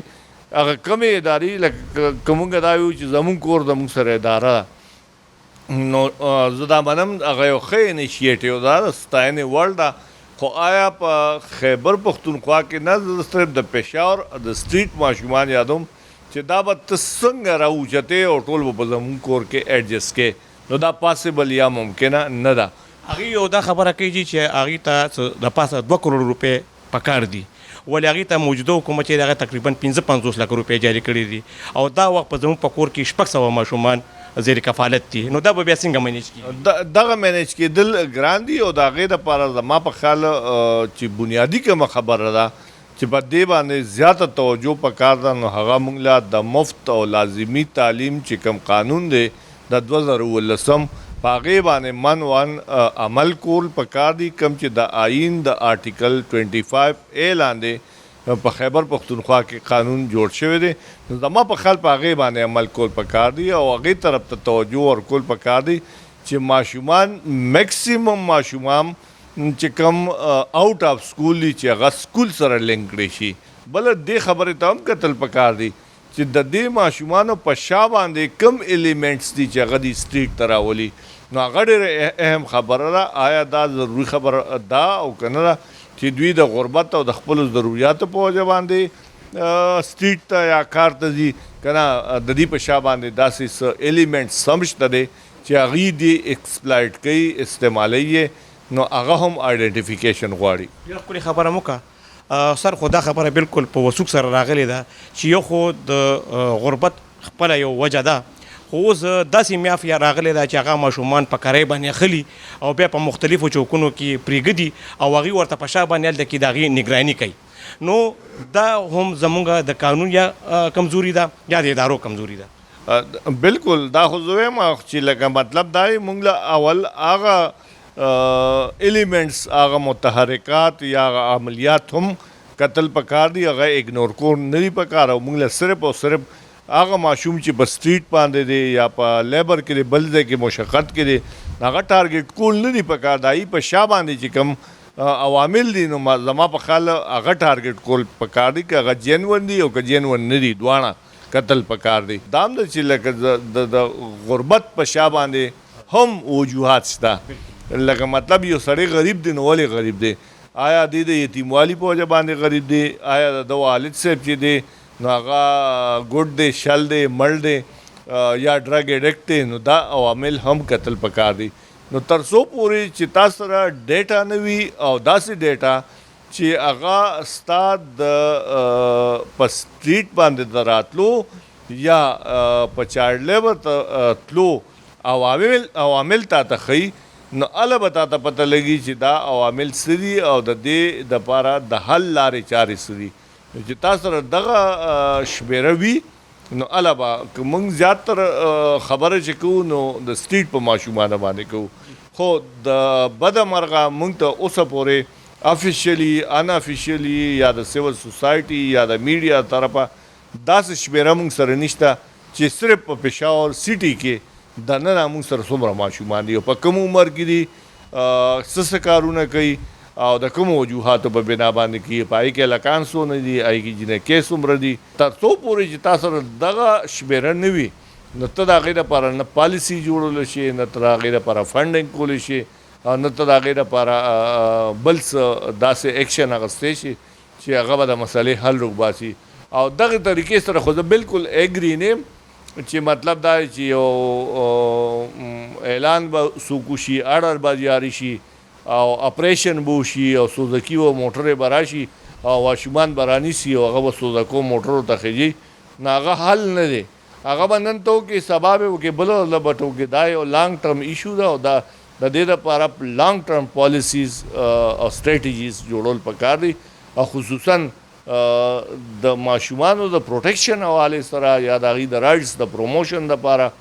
هغه کمې ادارې لکه که موږ دا ویو چې زموږ کور زموږ سره اداره ده نو زه دا منم هغه یو ښه انیشیټیو ده، د ستاینې وړ ده. خو آیا په خیبر پښتونخوا کې نه زه صرف د پېښور د سټریټ ماشومان یادوم چې دا به ته څنګه راوچتې او ټول به په زموږ کور کې ایډجسټ کې، نو دا پاسبل یا ممکنه نه ده. هغې یو دا خبره کوي چې هغې ته د پاسه 2 کروڑ روپۍ پکار دي، ولې هغې ته موجوده حکومت چې هغه تقریبا 55 لک روپۍ جاري کړي دي او دا وخت په زموږ په کور کې 600 ماشومان زیر کفالت دي، نو دا به بیا څنګه مینیج کېږي؟ دغه مینیج کېدل ګران دي او د هغې دپاره زما په خیال چې بنیادي کومه خبره ده چې په دې باندې زیاته توجه پکار ده نو هغه موږ له د مفت او لازمي تعلیم چې کوم قانون دی د 2019 په هغې باندې منوان عمل کول پکار دي، کوم چې د آئین د آرټیکل 25A لاندې په خیبر پښتونخوا کې قانون جوړ شوی دی. نو زما په خیال په هغې باندې عمل کول پکار دي او هغې طرف ته توجه ورکول پکار دي چې ماشومان میکسیمم ماشومان چې کوم آؤٹ آف سکول دي چې هغه سکول سره لینک کړی شي. بله دې خبرې ته هم کتل پکار دي چې د دې ماشومانو په شا باندې کم ایلیمنټس دي چې هغه د سټریټ ته راولي، نو هغه ډېره اهم خبره ده. آیا دا ضروري خبره ده او که نه ده چې دوی د غربت او د خپلو ضروریاتو په وجه باندې سټریټ ته یا کار ته ځي که نه د دې په شا باندې داسې څه ایلیمنټس هم شته دی چې هغوی دې ایکسپلایټ کوي، استعمالوي یې، نو هغه هم آیډنټیفیکیشن غواړي. ډېره ښکلې خبره مو وکړه سر، خو دا خبره بالکل په وثوق سره راغلې ده چې یو خو د غربت خپله یو وجه ده، خو اوس داسې مافیا راغلې ده چې هغه ماشومان په کرۍ باندې اخلي او بیا په مختلفو چوکونو کې پرېږدي او هغوی ورته په شا باندې هلته کې د هغې نګراني کوي. نو دا هم زموږ د قانون یا کمزوري ده یا د ادارو کمزوري ده. بالکل دا خو زه وایم چې لکه مطلب دا موږ له اول هغه ایلیمنټس هغه متحرکات یا هغه عملیات هم کتل پکار دي، هغه اګنور کول نه دي پکار او موږ له صرف او صرف هغه ماشوم چې په سټریټ باندې دی یا په لیبر کې دی بل ځای کې مشقت کې دی هغه ټارګېټ کول نه دي پکار. د هغې په شا باندې چې کوم عوامل دي نو زما په خیال هغه ټارګېټ کول پکار دي که هغه جینون دي او که جینون نه دي، دواړه کتل پکار دي. دا هم ده چې لکه د غربت په شا باندې هم وجوهات شته، لکه مطلب یو سړی غریب دی نو ولې غریب دی؟ آیا دی د یتیموالي په وجه باندې غریب دی؟ آیا د والد صاحب چې دی نو هغه ګوډ دی، شل دی، مړ دی یا ډرګ ایډکټ دی؟ نو دا عوامل هم کتل پکار دي. نو تر څو پورې چې تاسو سره ډیټا نه وي او داسې ډیټا چې هغه ستا د په سټریټ باندې د راتلو یا په چایلډ لیبر ته تلو عوامل تا ته ښیي، نو هله به تا ته پته لګي چې دا عوامل څه دي او د دې دپاره د حل لارې چارې څه دي. چې تاسو سره دغه شمېره وي نو هله به که موږ زیاتره خبره چې کوو نو د سټریټ په ماشومانو باندې کوو. خو د بده مرغه موږ ته اوسه پورې افیشیلي ان افیشیلي یا د سیول سوسایټي یا د میډیا طرفه داسې شمېره موږ سره نشته چې صرف په پېښور سټي کې دننه موږ سره څومره ماشومان دي او په کوم عمر کې دي، څه کارونه کوي او د کومو وجوهاتو په بنا باندې کېږي، په هغې کې هلکان څونه دي، هغې کې جینکۍ څومره دي. تر څو پورې چې تا سره دغه شمېره نه وي نو ته د هغې دپاره نه پالیسي جوړولی شي، نه ته د هغې دپاره فنډینګ کولی شي او نه ته د هغې دپاره بل څه داسې ایکشن اخیستی شي چې هغه به د مسلې حل روباسي. او دغه طریقې سره خو زه بالکل ایګری نه یم چې مطلب دا چې یو اعلان به څوک وشي اډر به جاري شي او اپریشن به وشي او سوزکي و موټرې به راشي او ماشومان به رانیسي او هغه به سوزکو موټرو ته خیږي نو هغه حل نه دی هغه به نن ته وکړي سبا به وکړي بله ورځ به ټوکړي دا یو لانګ ټرم ایشو ده او دا د دې لپاره لانګ ټرم پالیسیز او سټریټیجیز جوړول پکار دي او خصوصا د ماشومانو د پروټیکشن حوالې سره یا د هغوی د رایټس د پروموشن دپاره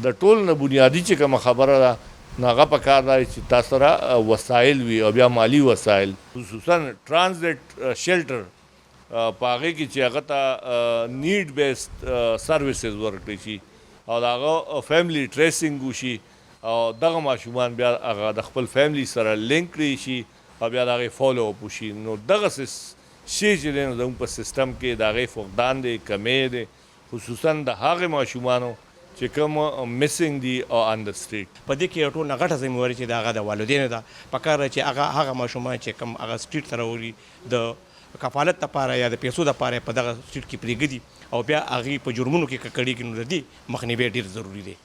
د ټول نه بنیادي چې کومه خبره ده نو هغه پکار دی چې تا سره وسایل وي او بیا مالی وسایل خصوصا ټرانزټ شیلټر په هغې کې چې هغه ته نیډ بیسډ سروسز ورکړی شي او د هغه فیملی ټریسنګ وشي او دغه ماشومان بیا هغه د خپل فیملی سره لینک کړی شي او بیا د هغې فالو اپ وشي نو دغسې شی چې دی نو زموږ په سیسټم کې د هغې فقدان دی کمی دی خصوصا د هغې ماشومانو چې کوم مسنګ دي او آن د سټریټ په دې کې یو ټول نه غټه ذمهواري چې د هغه د والدینو ده پکار ده چې هغه ماشومان چې کوم هغه سټریټ ته راوړي د کفالت لپاره یا د پیسو لپاره په دغه سټریټ کې پرېږدي او بیا هغې په جرمونو کې ککړېږي نو د دې مخنیوی ډېر ضروري دی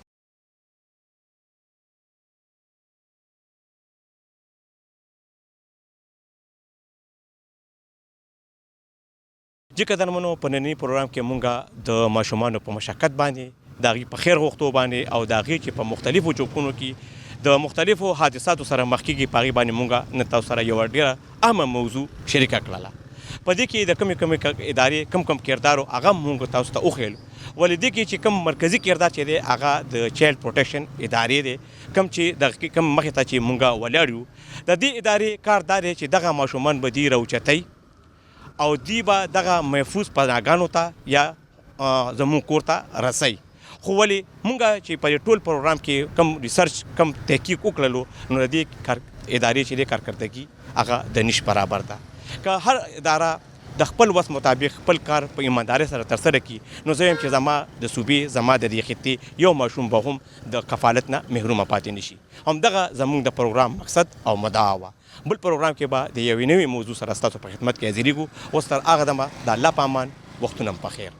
جی قدرمنو په ننني پروګرام کې مونږه د ماشومانو په مشقت باندې د هغوی په خیر غوښتو باندې او د هغې چې په مختلفو چوکونو کې د مختلفو حادثاتو سره مخ کېږي په هغې باندې مونږه نن تاسو سره یوه ډېره اهمه موضوع شریکه کړله په دې کې د کمې ادارې کم کردارو هغه مونږ تاسو ته وښیلو ولې دې کې چې کم مرکزي کردار چې دی هغه د چایلډ پروټیکشن ادارې دی کم چې دغه کم مخې ته چې مونږه ولاړ یو د دې ادارې کار دا دی چې دغه ماشومان به دي راوچتئ او دی به دغه محفوظ پناهګانو ته یا زموږ کور ته رسئ خو ولې مونږ چې په ټول پروګرام کې کم ریسرچ کم تحقیق وکړلو نو د دې ادارې چې دی کارکردګي هغه د نش برابر ده که هر اداره د خپل وس مطابق خپل کار په ایماندارۍ سره ترسره کړي نو زه یم چې زما د صوبې زما د دې خطې یو ماشوم به هم د کفالت نه محرومه پاتې نشي همدغه زموږ د پروګرام مقصد او مدعا وه بل پروګرام کې به د یوې نوې موضوع سره ستاسو په خدمت کې حاضرېږو اوس تر هغه دمه د الله په امان وختونه په خیر